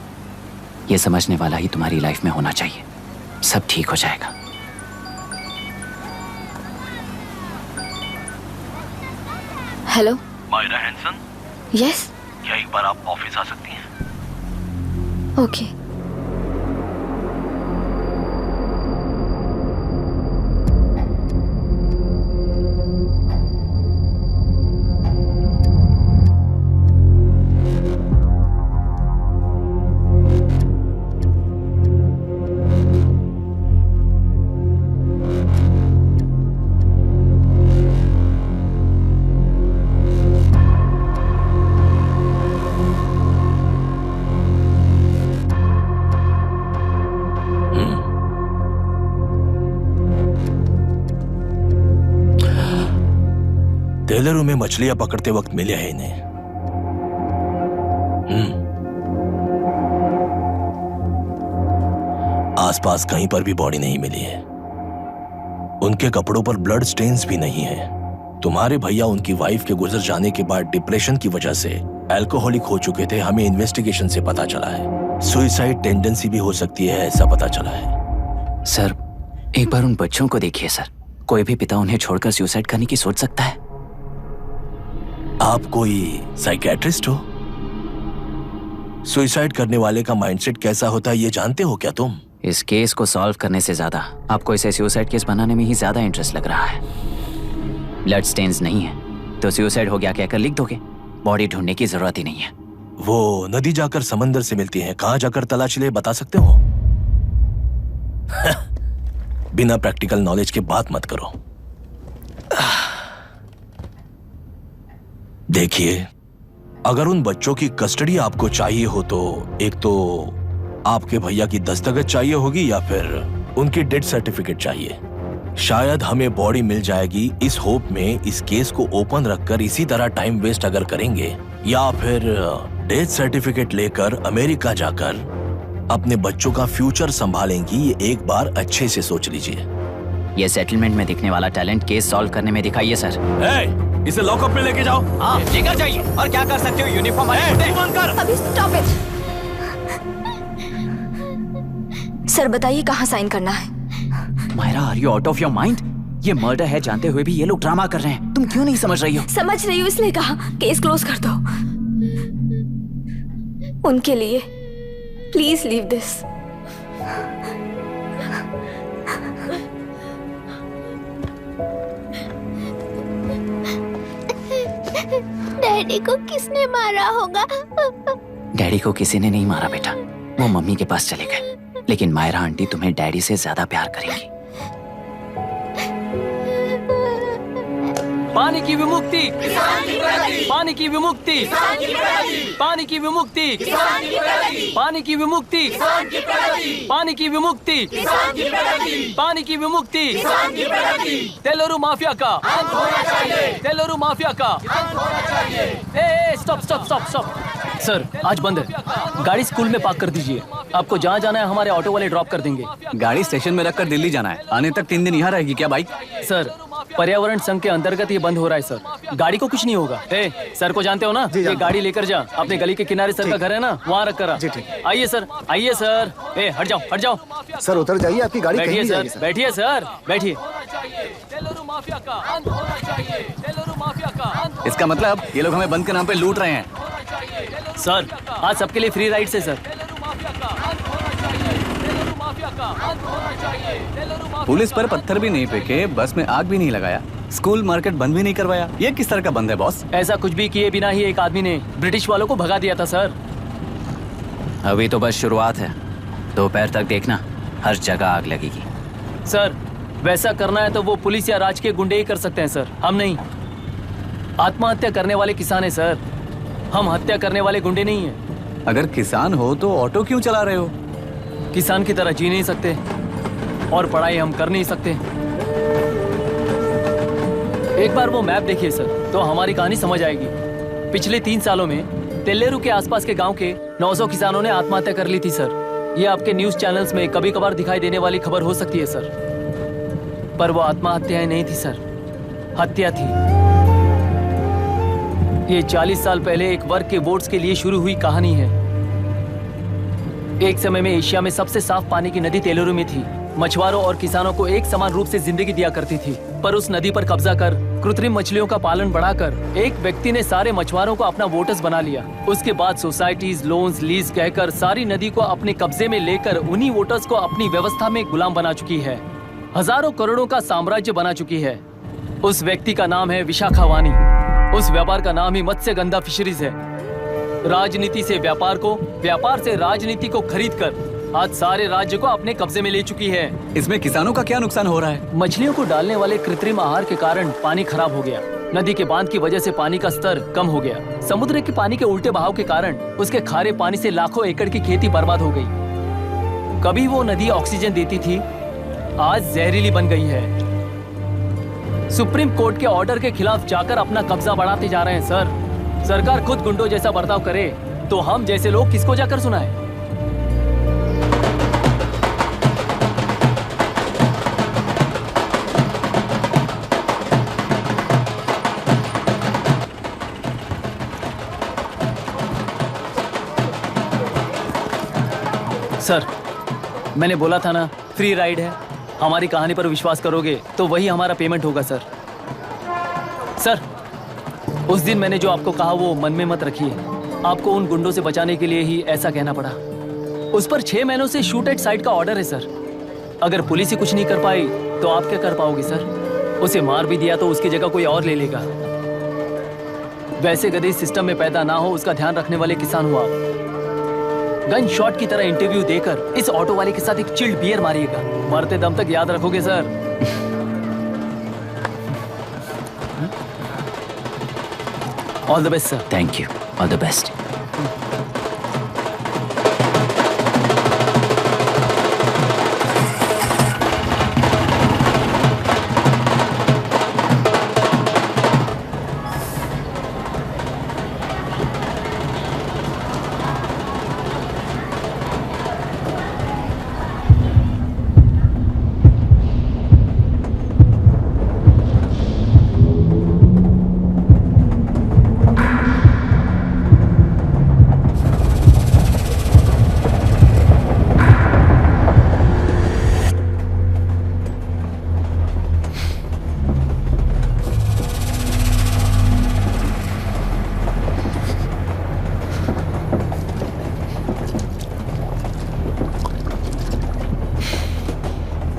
ये समझने वाला ही तुम्हारी लाइफ में होना चाहिए। सब ठीक हो जाएगा। Hello Myra Hanson. यस। क्या एक बार आप ऑफिस आ सकती हैं? ओके। टेलरों में मछलियां पकड़ते वक्त मिले हैं इन्हें। आसपास कहीं पर भी बॉडी नहीं मिली है। उनके कपड़ों पर ब्लड स्टेन्स भी नहीं है। तुम्हारे भैया उनकी वाइफ के गुजर जाने के बाद डिप्रेशन की वजह से अल्कोहलिक हो चुके थे। हमें इन्वेस्टिगेशन से पता चला है सुसाइड टेंडेंसी भी हो सकती है, ऐसा पता चला है। सर, एक बार उन बच्चों को देखिए सर। कोई भी पिता उन्हें छोड़कर सुसाइड करने की सोच सकता है? आप कोई साइकियाट्रिस्ट हो? सुसाइड करने वाले का माइंडसेट कैसा होता है ये जानते हो क्या तुम? इस केस को सॉल्व करने से ज्यादा आपको इसे सुसाइड केस बनाने में ही ज्यादा इंटरेस्ट लग रहा है। ब्लड स्टेन्स नहीं है तो सुसाइड हो गया कहकर लिख दोगे। बॉडी ढूंढने की जरूरत ही नहीं है। वो नदी जाकर समंदर से मिलती है, कहां जाकर तलाश ले बता सकते हो? बिना प्रैक्टिकल नॉलेज के बात मत करो। देखिए, अगर उन बच्चों की कस्टडी आपको चाहिए हो तो एक तो आपके भैया की दस्तखत चाहिए होगी या फिर उनकी डेथ सर्टिफिकेट चाहिए। शायद हमें बॉडी मिल जाएगी इस होप में इस केस को ओपन रखकर इसी तरह टाइम वेस्ट अगर करेंगे, या फिर डेथ सर्टिफिकेट लेकर अमेरिका जाकर अपने बच्चों का फ्यूचर संभालेंगी। ये एक बार अच्छे से सोच लीजिए। ये सेटलमेंट में दिखने वाला टैलेंट केस सॉल्व करने में दिखाइए सर। इसे लॉकअप में लेके जाओ। हाँ, लेकर जाइए। और क्या कर सकते हो? यूनिफॉर्म अभी स्टॉप इट। सर बताइए कहाँ साइन करना है? Myra, are you out of your mind? ये मर्डर है जानते हुए भी ये लोग ड्रामा कर रहे हैं। तुम क्यों नहीं समझ रही हो? समझ रही हूँ, इसलिए कहा केस क्लोज कर दो। उनके लिए प्लीज लीव दिस। डैडी को किसने मारा होगा? डैडी को किसी ने नहीं मारा बेटा, वो मम्मी के पास चले गए। लेकिन मायरा आंटी तुम्हें डैडी से ज्यादा प्यार करेंगी। पानी की विमुक्ति, पानी की विमुक्ति, पानी की विमुक्ति, पानी की विमुक्ति, पानी की विमुक्ति, पानी की विमुक्ति, तेलुरु माफिया का, तेलुरु माफिया का। Stop stop stop stop. Sir आज बंद है, गाड़ी स्कूल में पार्क कर दीजिए। आपको जहाँ जाना है हमारे ऑटो वाले ड्रॉप कर देंगे। गाड़ी स्टेशन में रखकर दिल्ली जाना है। आने तक 3 दिन यहाँ रहेगी क्या बाइक? सर पर्यावरण संघ के अंतर्गत ये बंद हो रहा है सर। गाड़ी को कुछ नहीं होगा। सर को जानते हो ना? ये गाड़ी लेकर जा, अपने गली के किनारे सर का घर है ना, वहाँ रख कर आइए सर, आइए सर। हट जाओ हट जाओ सर, उतर जाइए, आपकी गाड़ी बैठिए कहीं सर, बैठिए सर, बैठिए। इसका मतलब ये लोग हमें बंद के नाम पे लूट रहे हैं। सर आज सबके लिए फ्री राइड से सर। पुलिस पर पत्थर भी नहीं फेंके, बस में आग भी नहीं लगाया, स्कूल मार्केट बंद भी नहीं करवाया। ये किस तरह का बंद है बॉस? ऐसा कुछ भी किए बिना ही एक आदमी ने ब्रिटिश वालों को भगा दिया था सर। अभी तो बस शुरुआत है, दोपहर तक देखना हर जगह आग लगेगी। सर वैसा करना है तो वो पुलिस या राज के गुंडे ही कर सकते हैं सर, हम नहीं। आत्महत्या करने वाले किसान हैं सर, हम हत्या करने वाले गुंडे नहीं हैं। अगर किसान हो तो ऑटो क्यों चला रहे हो? किसान की तरह जी नहीं सकते और पढ़ाई हम कर नहीं सकते। एक बार वो मैप देखिए सर तो हमारी कहानी समझ आएगी। पिछले 3 सालों में तेल्लेरू के आसपास के गांव के 900 किसानों ने आत्महत्या कर ली थी सर। ये आपके न्यूज चैनल्स में कभी कभार दिखाई देने वाली खबर हो सकती है सर, पर वो आत्महत्याएं नहीं थी सर, हत्या थी। ये 40 साल पहले एक वर्ग के वोट्स के लिए शुरू हुई कहानी है। एक समय में एशिया में सबसे साफ पानी की नदी तेल्लेरू में थी। मछुआरों और किसानों को एक समान रूप से जिंदगी दिया करती थी, पर उस नदी पर कब्जा कर कृत्रिम मछलियों का पालन बढ़ाकर एक व्यक्ति ने सारे मछुआरों को अपना वोटर्स बना लिया। उसके बाद सोसाइटीज, लोन्स, लीज कहकर सारी नदी को अपने कब्जे में लेकर उन्हीं वोटर्स को अपनी व्यवस्था में गुलाम बना चुकी है। हजारों करोड़ों का साम्राज्य बना चुकी है। उस व्यक्ति का नाम है विशाखा वानी। उस व्यापार का नाम ही मत्स्यगंधा फिशरीज है। राजनीति से व्यापार को, व्यापार से राजनीति को खरीदकर आज सारे राज्य को अपने कब्जे में ले चुकी है। इसमें किसानों का क्या नुकसान हो रहा है? मछलियों को डालने वाले कृत्रिम आहार के कारण पानी खराब हो गया। नदी के बांध की वजह से पानी का स्तर कम हो गया। समुद्र के पानी के उल्टे बहाव के कारण उसके खारे पानी से लाखों एकड़ की खेती बर्बाद हो गई। कभी वो नदी ऑक्सीजन देती थी, आज जहरीली बन गई है। सुप्रीम कोर्ट के ऑर्डर के खिलाफ जाकर अपना कब्जा बढ़ाते जा रहे हैं सर। सरकार खुद गुंडों जैसा बर्ताव करे तो हम जैसे लोग किसको जाकर सुनाएं? सर मैंने बोला था ना, फ्री राइड है। हमारी कहानी पर विश्वास करोगे तो वही हमारा पेमेंट होगा सर। सर उस दिन मैंने जो आपको कहा वो मन में मत रखिए। आपको उन गुंडों से बचाने के लिए ही ऐसा कहना पड़ा। उस पर 6 महीनों से शूट एट साइट का ऑर्डर है सर। अगर पुलिस ही कुछ नहीं कर पाई तो आप क्या कर पाओगे सर? उसे मार भी दिया तो उसकी जगह कोई और ले लेगा। वैसे गधे सिस्टम में पैदा ना हो उसका ध्यान रखने वाले किसान हो आप। गन शॉट की तरह इंटरव्यू देकर इस ऑटो वाले के साथ एक चिल्ड बियर मारिएगा। मरते दम तक याद रखोगे sir. All the best sir. Thank you, all the best.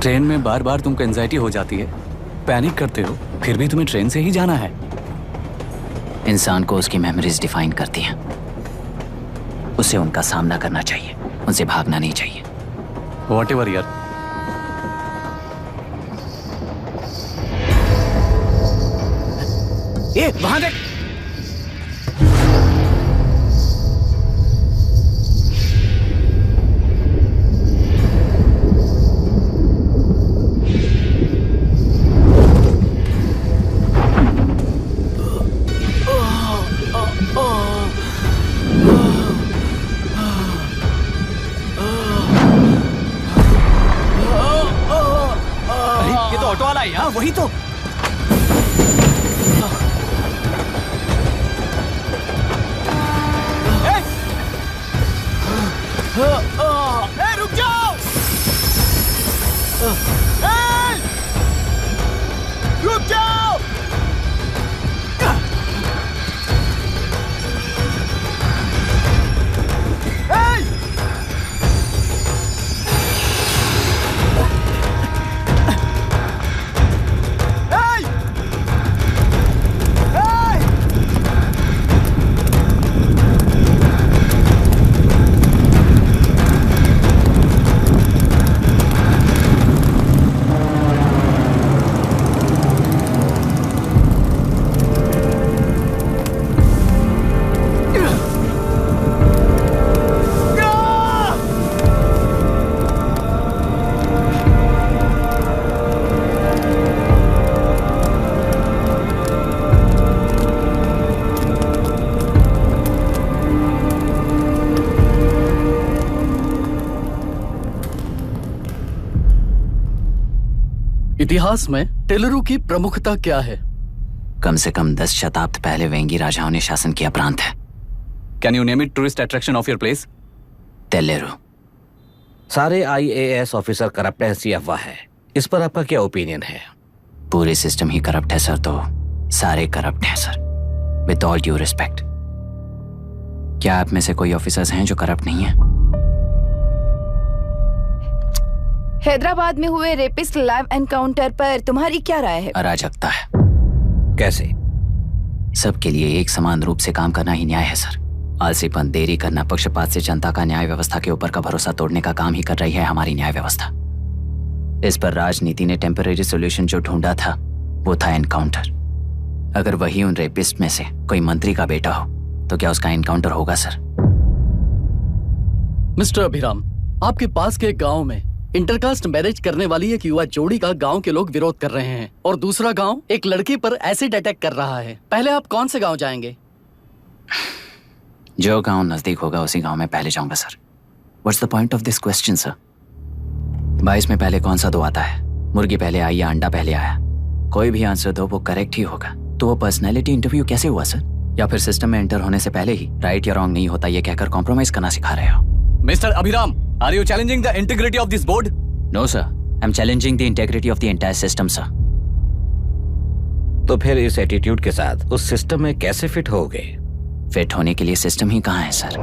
Train में बार बार तुमको एंजाइटी हो जाती है, पैनिक करते हो, फिर भी तुम्हें ट्रेन से ही जाना है। इंसान को उसकी मेमोरीज डिफाइन करती हैं। उसे उनका सामना करना चाहिए, उनसे भागना नहीं चाहिए। व्हाटएवर यार। ए, वहां देख। वही तो। रुक जाओ। रुक जाओ। इतिहास में टेलुरु की प्रमुखता क्या है? कम से कम 10 शताब्दी पहले वेंगी राजाओं ने शासन किया प्रांत है। Can you name it tourist attraction of your place? टेलुरु। सारे IAS ऑफिसर करप्ट हैं, ऐसी अफवाह है। इस पर आपका क्या ओपिनियन है? पूरे सिस्टम ही करप्ट है सर, तो सारे करप्ट हैं sir, with all due respect. क्या आप में से कोई ऑफिसर्स हैं जो करप्ट नहीं है? हैदराबाद में हुए रेपिस्ट लाइव एनकाउंटर पर तुम्हारी क्या राय है? अराजकता है। कैसे? सबके लिए एक समान रूप से काम करना ही न्याय है सर। आलसीपन, देरी करना, पक्षपात से जनता का न्याय व्यवस्था के ऊपर का भरोसा तोड़ने का काम ही कर रही है हमारी न्याय व्यवस्था। इस पर राजनीति ने टेम्परेरी सॉल्यूशन जो ढूंढा था वो था एनकाउंटर। अगर वही उन रेपिस्ट में से कोई मंत्री का बेटा हो तो क्या उसका एनकाउंटर होगा सर? मिस्टर अभिराम, आपके पास के गांव में इंटरकास्ट मैरिज करने वाली एक युवा जोड़ी का गांव के लोग विरोध कर रहे हैं और दूसरा गांव एक लड़की पर एसिड अटैक कर रहा है। पहले आप कौन से गांव जाएंगे? जो गांव नजदीक होगा उसी गांव में पहले जाऊंगा sir. What's the point of this question sir? 22 में पहले कौन सा दो आता है? मुर्गी पहले आई या अंडा पहले आया? कोई भी आंसर दो, वो करेक्ट ही होगा। तो वो पर्सनैलिटी इंटरव्यू कैसे हुआ सर? या फिर सिस्टम में एंटर होने से पहले ही राइट या रॉन्ग नहीं होता ये कहकर कॉम्प्रोमाइज करना सिखा रहे हो? Mister Abhiram, are you challenging the integrity of this board? No sir, I am challenging the integrity of the entire system sir. तो फिर इस एटीट्यूड के साथ उस सिस्टम में कैसे फिट होगे? फिट होने के लिए सिस्टम ही कहाँ है सर?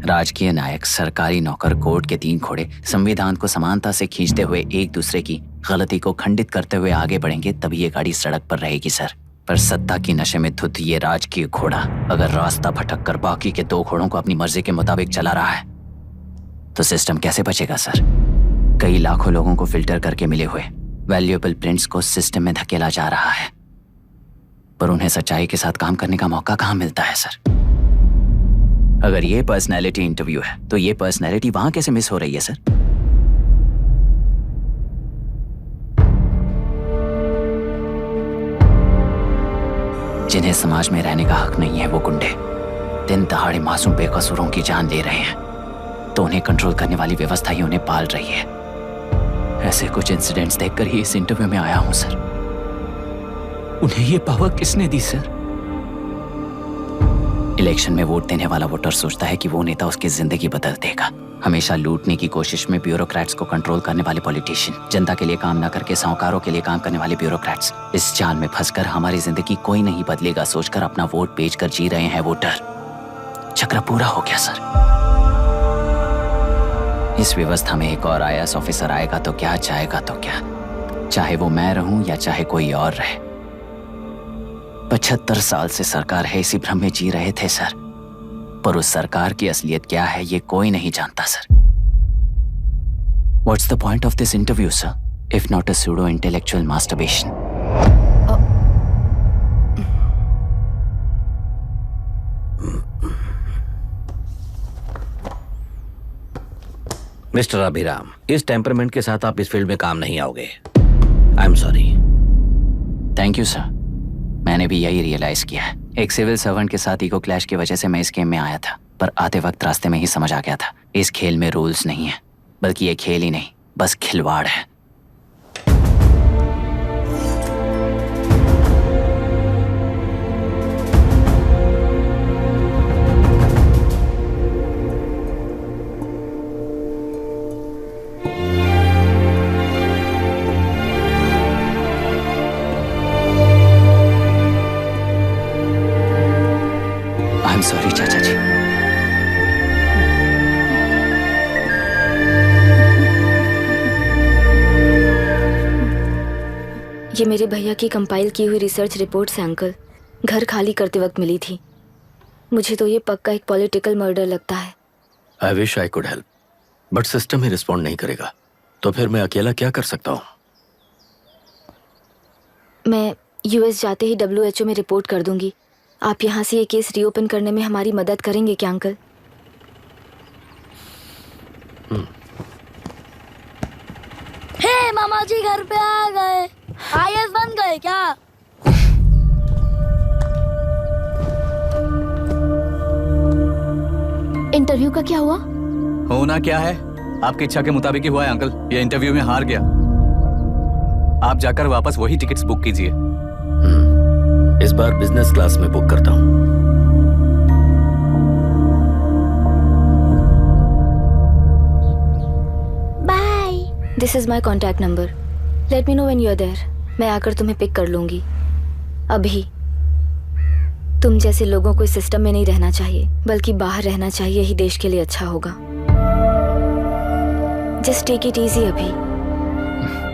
राजकीय नायक, सरकारी नौकर, कोर्ट के 3 घोड़े संविधान को समानता से खींचते हुए एक दूसरे की गलती को खंडित करते हुए आगे बढ़ेंगे तभी ये गाड़ी सड़क पर रहेगी सर। पर सत्ता की नशे में धुत ये राजकीय घोड़ा अगर रास्ता भटक कर बाकी के 2 घोड़ों को अपनी मर्जी के मुताबिक चला रहा है तो सिस्टम कैसे बचेगा सर? कई लाखों लोगों को फिल्टर करके मिले हुए वैल्यूएबल प्रिंट्स को सिस्टम में धकेला जा रहा है, पर उन्हें सच्चाई के साथ काम करने का मौका कहाँ मिलता है सर? अगर ये पर्सनैलिटी इंटरव्यू है तो ये पर्सनैलिटी वहां कैसे मिस हो रही है सर? जिन्हें समाज में रहने का हक नहीं है वो गुंडे दिन दहाड़े मासूम बेकसूरों की जान ले रहे हैं, तो उन्हें कंट्रोल करने वाली व्यवस्था ही उन्हें पाल रही है। ऐसे कुछ इंसिडेंट्स देखकर ही इस इंटरव्यू में आया हूं सर। उन्हें ये पावर किसने दी सर? इलेक्शन में वोट देने वाला वोटर सोचता है कि वो नेता उसकी जिंदगी बदल देगा। हमेशा लूटने की कोशिश में ब्यूरोक्रेट्स को कंट्रोल करने वाले पॉलिटिशियन, जनता के लिए काम न करके साहूकारों के लिए काम करने वाले ब्यूरोक्रेट्स, इस जाल में फंसकर हमारी जिंदगी कोई नहीं बदलेगा सोचकर अपना वोट बेचकर जी रहे हैं वोटर। चक्र पूरा हो गया सर। इस व्यवस्था में एक और IAS ऑफिसर आएगा तो क्या, जाएगा तो क्या, चाहे वो मैं रहूं या चाहे कोई और रहे। 75 साल से सरकार है इसी भ्रम में जी रहे थे सर, पर उस सरकार की असलियत क्या है ये कोई नहीं जानता sir. What's the point of this interview, sir, if not a pseudo-intellectual masturbation? Mister Abhiram, इस टेम्परमेंट के साथ आप इस फील्ड में काम नहीं आओगे। आई am sorry. Thank you sir, मैंने भी यही रियलाइज किया है। एक सिविल सर्वेंट के साथ ईगो क्लैश की वजह से मैं इस गेम में आया था, पर आते वक्त रास्ते में ही समझ आ गया था इस खेल में रूल्स नहीं है, बल्कि ये खेल ही नहीं बस खिलवाड़ है। I'm sorry, चाचा जी। ये मेरे भैया की कंपाइल की हुई रिसर्च रिपोर्ट से अंकल, घर खाली करते वक्त मिली थी। मुझे तो ये पक्का एक पॉलिटिकल मर्डर लगता है। I wish I could help, but system he respond नहीं करेगा, तो फिर मैं अकेला क्या कर सकता हूँ? मैं US जाते ही WHO में रिपोर्ट कर दूंगी। आप यहाँ से ये केस रीओपन करने में हमारी मदद करेंगे क्या अंकल? हे मामा जी घर पे आ गए। IAS बन गए क्या? इंटरव्यू का क्या हुआ? होना क्या है? आपकी इच्छा के मुताबिक ही हुआ है अंकल। ये इंटरव्यू में हार गया। आप जाकर वापस वही टिकट्स बुक कीजिए। इस बार बिजनेस क्लास में बुक करता हूँ। Bye. This is my contact number. Let me know when you are there. मैं आकर तुम्हें पिक कर लूंगी। अभी तुम जैसे लोगों को इस सिस्टम में नहीं रहना चाहिए, बल्कि बाहर रहना चाहिए ही देश के लिए अच्छा होगा। जस्ट टेक इट इजी अभी।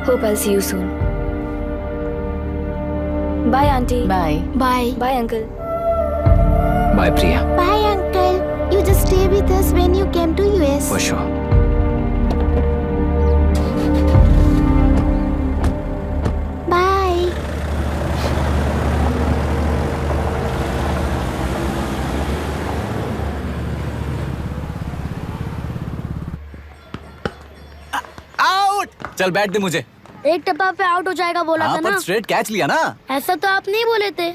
Hope I see you soon. Bye aunty. Bye. Bye. Bye uncle. Bye Priya. Bye uncle. You just stay with us when you came to US. For sure. Bye. Out. चल बैठ दे मुझे। एक टप्पा पे आउट हो जाएगा बोला था ना। स्ट्रेट कैच लिया ना। ऐसा तो आप नहीं बोले थे।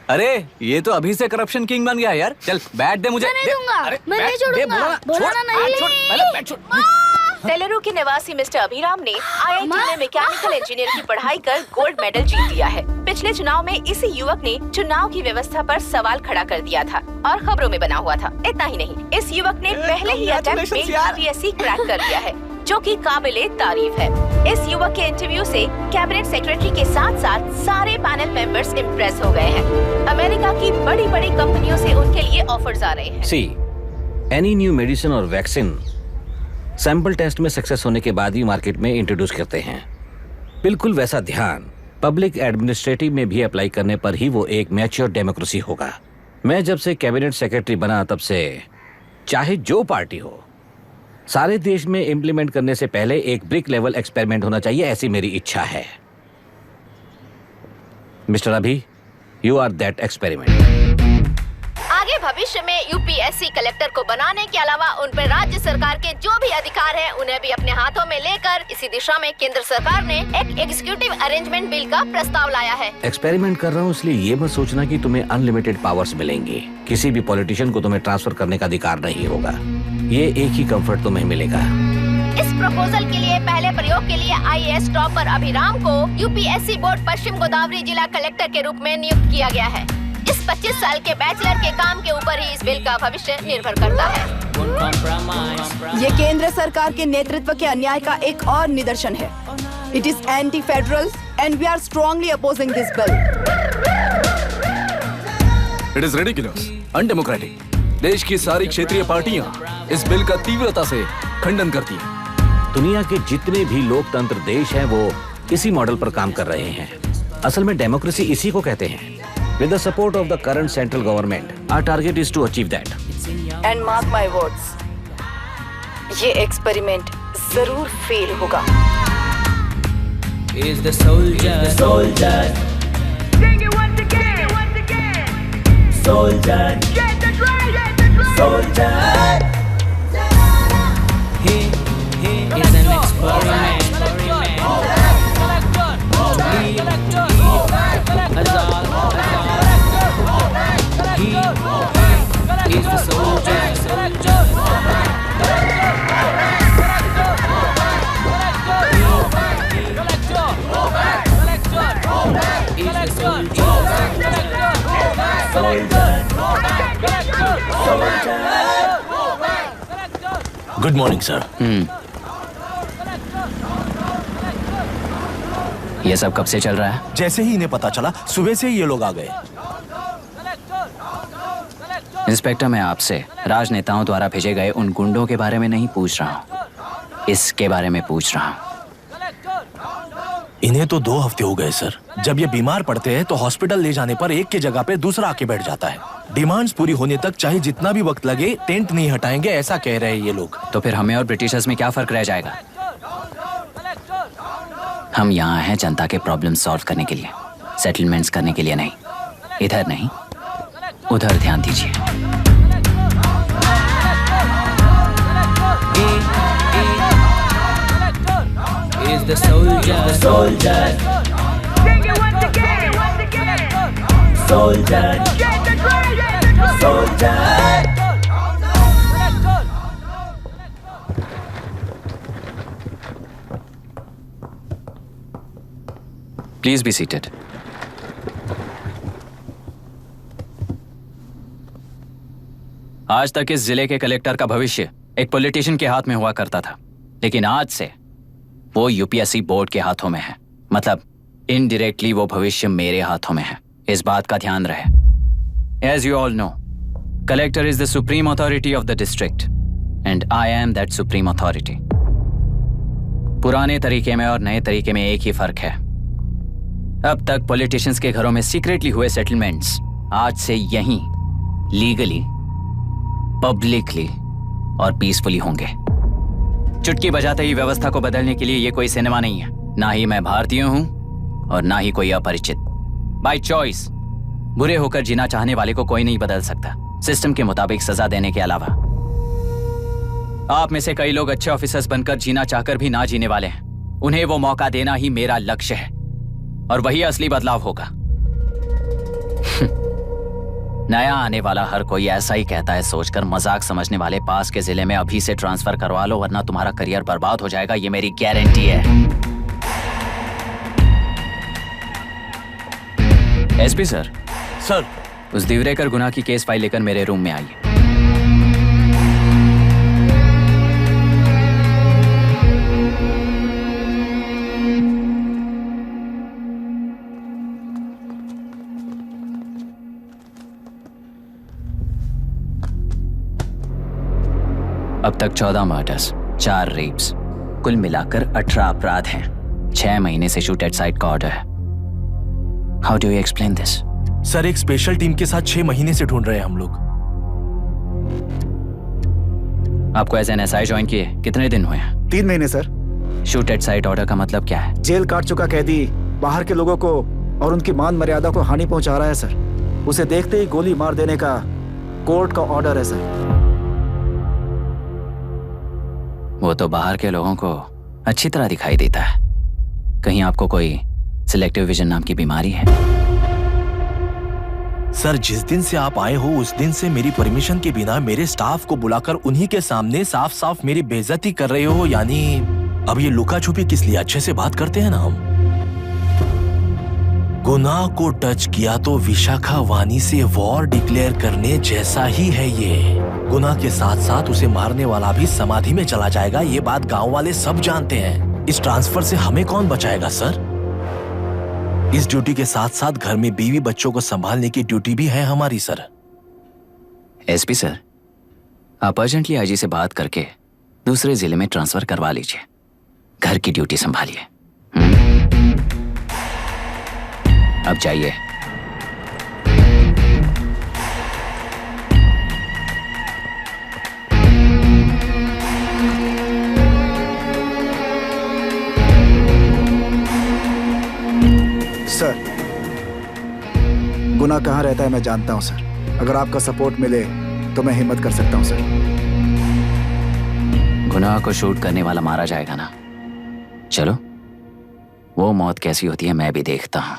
अरे ये तो अभी से करप्शन किंग बन गया यार। चल बैठ दे मुझे। मैं नहीं दूंगा। मैं नहीं छोड़ूंगा। बोला ना नहीं। टेलरू के निवासी मिस्टर अभिराम ने IIT में मैकेनिकल इंजीनियर की पढ़ाई कर गोल्ड मेडल जीत लिया है। पिछले चुनाव में इसी युवक ने चुनाव की व्यवस्था पर सवाल खड़ा कर दिया था और खबरों में बना हुआ था। इतना ही नहीं, इस युवक ने पहले ही अटेम्प्ट में UPSC क्रैक कर लिया है, जो कि काबिले तारीफ है। इस युवक के इंटरव्यू से कैबिनेट सेक्रेटरी के साथ साथ सारे पैनल मेंबर्स इम्प्रेस हो गए हैं। अमेरिका की बड़ी बड़ी कंपनियों से उनके लिए ऑफर्स आ रहे हैं। सी एनी न्यू मेडिसिन और वैक्सीन सैंपल टेस्ट में सक्सेस होने के बाद ही मार्केट में इंट्रोड्यूस करते हैं। बिल्कुल वैसा ध्यान पब्लिक एडमिनिस्ट्रेटिव में भी अप्लाई करने पर ही वो एक मैच्योर डेमोक्रेसी होगा। मैं जब से कैबिनेट सेक्रेटरी बना तब से चाहे जो पार्टी हो, सारे देश में इम्प्लीमेंट करने से पहले एक ब्रिक लेवल एक्सपेरिमेंट होना चाहिए, ऐसी मेरी इच्छा है। मिस्टर अभी, यू आर दैट एक्सपेरिमेंट। आगे भविष्य में UPSC कलेक्टर को बनाने के अलावा उन पर राज्य सरकार के जो भी अधिकार हैं, उन्हें भी अपने हाथों में लेकर इसी दिशा में केंद्र सरकार ने एक एग्जीक्यूटिव अरेंजमेंट बिल का प्रस्ताव लाया है। एक्सपेरिमेंट कर रहा हूँ इसलिए ये मत सोचना कि तुम्हें अनलिमिटेड पावर्स मिलेंगे। किसी भी पॉलिटिशियन को तुम्हें ट्रांसफर करने का अधिकार नहीं होगा। ये एक ही कंफर्ट तुम्हें मिलेगा। इस प्रपोजल के लिए पहले प्रयोग के लिए IAS टॉपर अभिराम को UPSC बोर्ड पश्चिम गोदावरी जिला कलेक्टर के रूप में नियुक्त किया गया है। इस 25 साल के बैचलर के काम के ऊपर ही इस बिल का भविष्य निर्भर करता है। ये केंद्र सरकार के नेतृत्व के अन्याय का एक और निदर्शन है। It is anti federal and we are strongly opposing this bill. It is ridiculous, undemocratic. देश की सारी क्षेत्रीय पार्टियां इस बिल का तीव्रता से खंडन करती हैं। दुनिया के जितने भी लोकतंत्र देश हैं वो इसी मॉडल पर काम कर रहे हैं। असल में डेमोक्रेसी इसी को कहते हैं। With the support of the current central government, our target is to achieve that. And mark my words, ये एक्सपेरिमेंट जरूर फेल होगा। Is the soldier. Sing it once again. Soldier. Get the drum. Soldier. He is an experiment. He is the soldier. Good morning sir. ये सब कब से चल रहा है? जैसे ही इन्हें पता चला, सुबह से ही ये लोग आ गए। इंस्पेक्टर, मैं आपसे राजनेताओं द्वारा भेजे गए उन गुंडों के बारे में नहीं पूछ रहा हूँ, इसके बारे में पूछ रहा हूँ। इन्हें तो 2 हफ्ते हो गए सर। जब ये बीमार पड़ते हैं तो हॉस्पिटल ले जाने पर एक की जगह पे दूसरा आके बैठ जाता है। डिमांड्स पूरी होने तक चाहे जितना भी वक्त लगे, टेंट नहीं हटाएंगे, ऐसा कह रहे हैं ये लोग। तो फिर हमें और ब्रिटिशर्स में क्या फर्क रह जाएगा? हम यहाँ हैं जनता के प्रॉब्लम सॉल्व करने के लिए, सेटलमेंट्स करने के लिए नहीं। इधर नहीं, उधर ध्यान दीजिए। Is the soldier. Sing it once again. Soldier. Get the drum. Soldier. Please be seated. आज तक इस जिले के कलेक्टर का भविष्य एक पॉलिटिशियन के हाथ में हुआ करता था, लेकिन आज से वो यूपीएससी बोर्ड के हाथों में है। मतलब इनडायरेक्टली वो भविष्य मेरे हाथों में है। इस बात का ध्यान रहे। As you all know, collector is the supreme authority of the district and I am that supreme authority. पुराने तरीके में और नए तरीके में एक ही फर्क है। अब तक पॉलिटिशियंस के घरों में सीक्रेटली हुए सेटलमेंट्स आज से यहीं लीगली, पब्लिकली और पीसफुली होंगे। चुटकी बजाते ही व्यवस्था को बदलने के लिए ये कोई सिनेमा नहीं है। ना ही मैं भारतीय हूं और ना ही कोई अपरिचित। बाय चॉइस बुरे होकर जीना चाहने वाले को कोई नहीं बदल सकता, सिस्टम के मुताबिक सजा देने के अलावा। आप में से कई लोग अच्छे ऑफिसर्स बनकर जीना चाहकर भी ना जीने वाले हैं। उन्हें वो मौका देना ही मेरा लक्ष्य है और वही असली बदलाव होगा। नया आने वाला हर कोई ऐसा ही कहता है सोचकर मजाक समझने वाले पास के जिले में अभी से ट्रांसफर करवा लो, वरना तुम्हारा करियर बर्बाद हो जाएगा। ये मेरी गारंटी है। SP sir. सर। उस दिवरेकर गुना की केस फाइल लेकर मेरे रूम में आइए। अब तक 14 मर्डर्स, 4 रेप्स, कुल मिलाकर 18 अपराध हैं। 6 महीने से शूट एट साइट का ऑर्डर है। How do you explain this? Sir, एक स्पेशल टीम के साथ 6 महीने से ढूंढ रहे हैं हम लोग। आपको एज एन एसआई ज्वाइन किए कितने दिन हुए हैं? 3 महीने sir. Shoot at site order का मतलब क्या है? जेल काट चुका कैदी बाहर के लोगों को और उनकी मान मर्यादा को हानि पहुंचा रहा है सर। उसे देखते ही गोली मार देने का कोर्ट का ऑर्डर है सर। वो तो बाहर के लोगों को अच्छी तरह दिखाई देता है। कहीं आपको कोई सिलेक्टिव विजन नाम की बीमारी है? सर, जिस दिन से आप आए हो उस दिन से मेरी परमिशन के बिना मेरे स्टाफ को बुलाकर उन्हीं के सामने साफ साफ मेरी बेइज्जती कर रहे हो। यानी अब ये लुका छुपी किस लिए? अच्छे से बात करते हैं ना हम। गुनाह को टच किया तो विशाखा वानी से वॉर डिक्लेयर करने जैसा ही है ये। गुनाह के साथ साथ उसे मारने वाला भी समाधि में चला जाएगा। ये बात गांव वाले सब जानते हैं। इस ट्रांसफर से हमें कौन बचाएगा सर? इस ड्यूटी के साथ साथ घर में बीवी बच्चों को संभालने की ड्यूटी भी है हमारी सर। एसपी सर, आप अर्जेंटली आईजी से बात करके दूसरे जिले में ट्रांसफर करवा लीजिए। घर की ड्यूटी संभालिए। अब जाइए। सर, गुना कहाँ रहता है मैं जानता हूं सर। अगर आपका सपोर्ट मिले तो मैं हिम्मत कर सकता हूं सर। गुनाह को शूट करने वाला मारा जाएगा ना? चलो, वो मौत कैसी होती है मैं भी देखता हूं।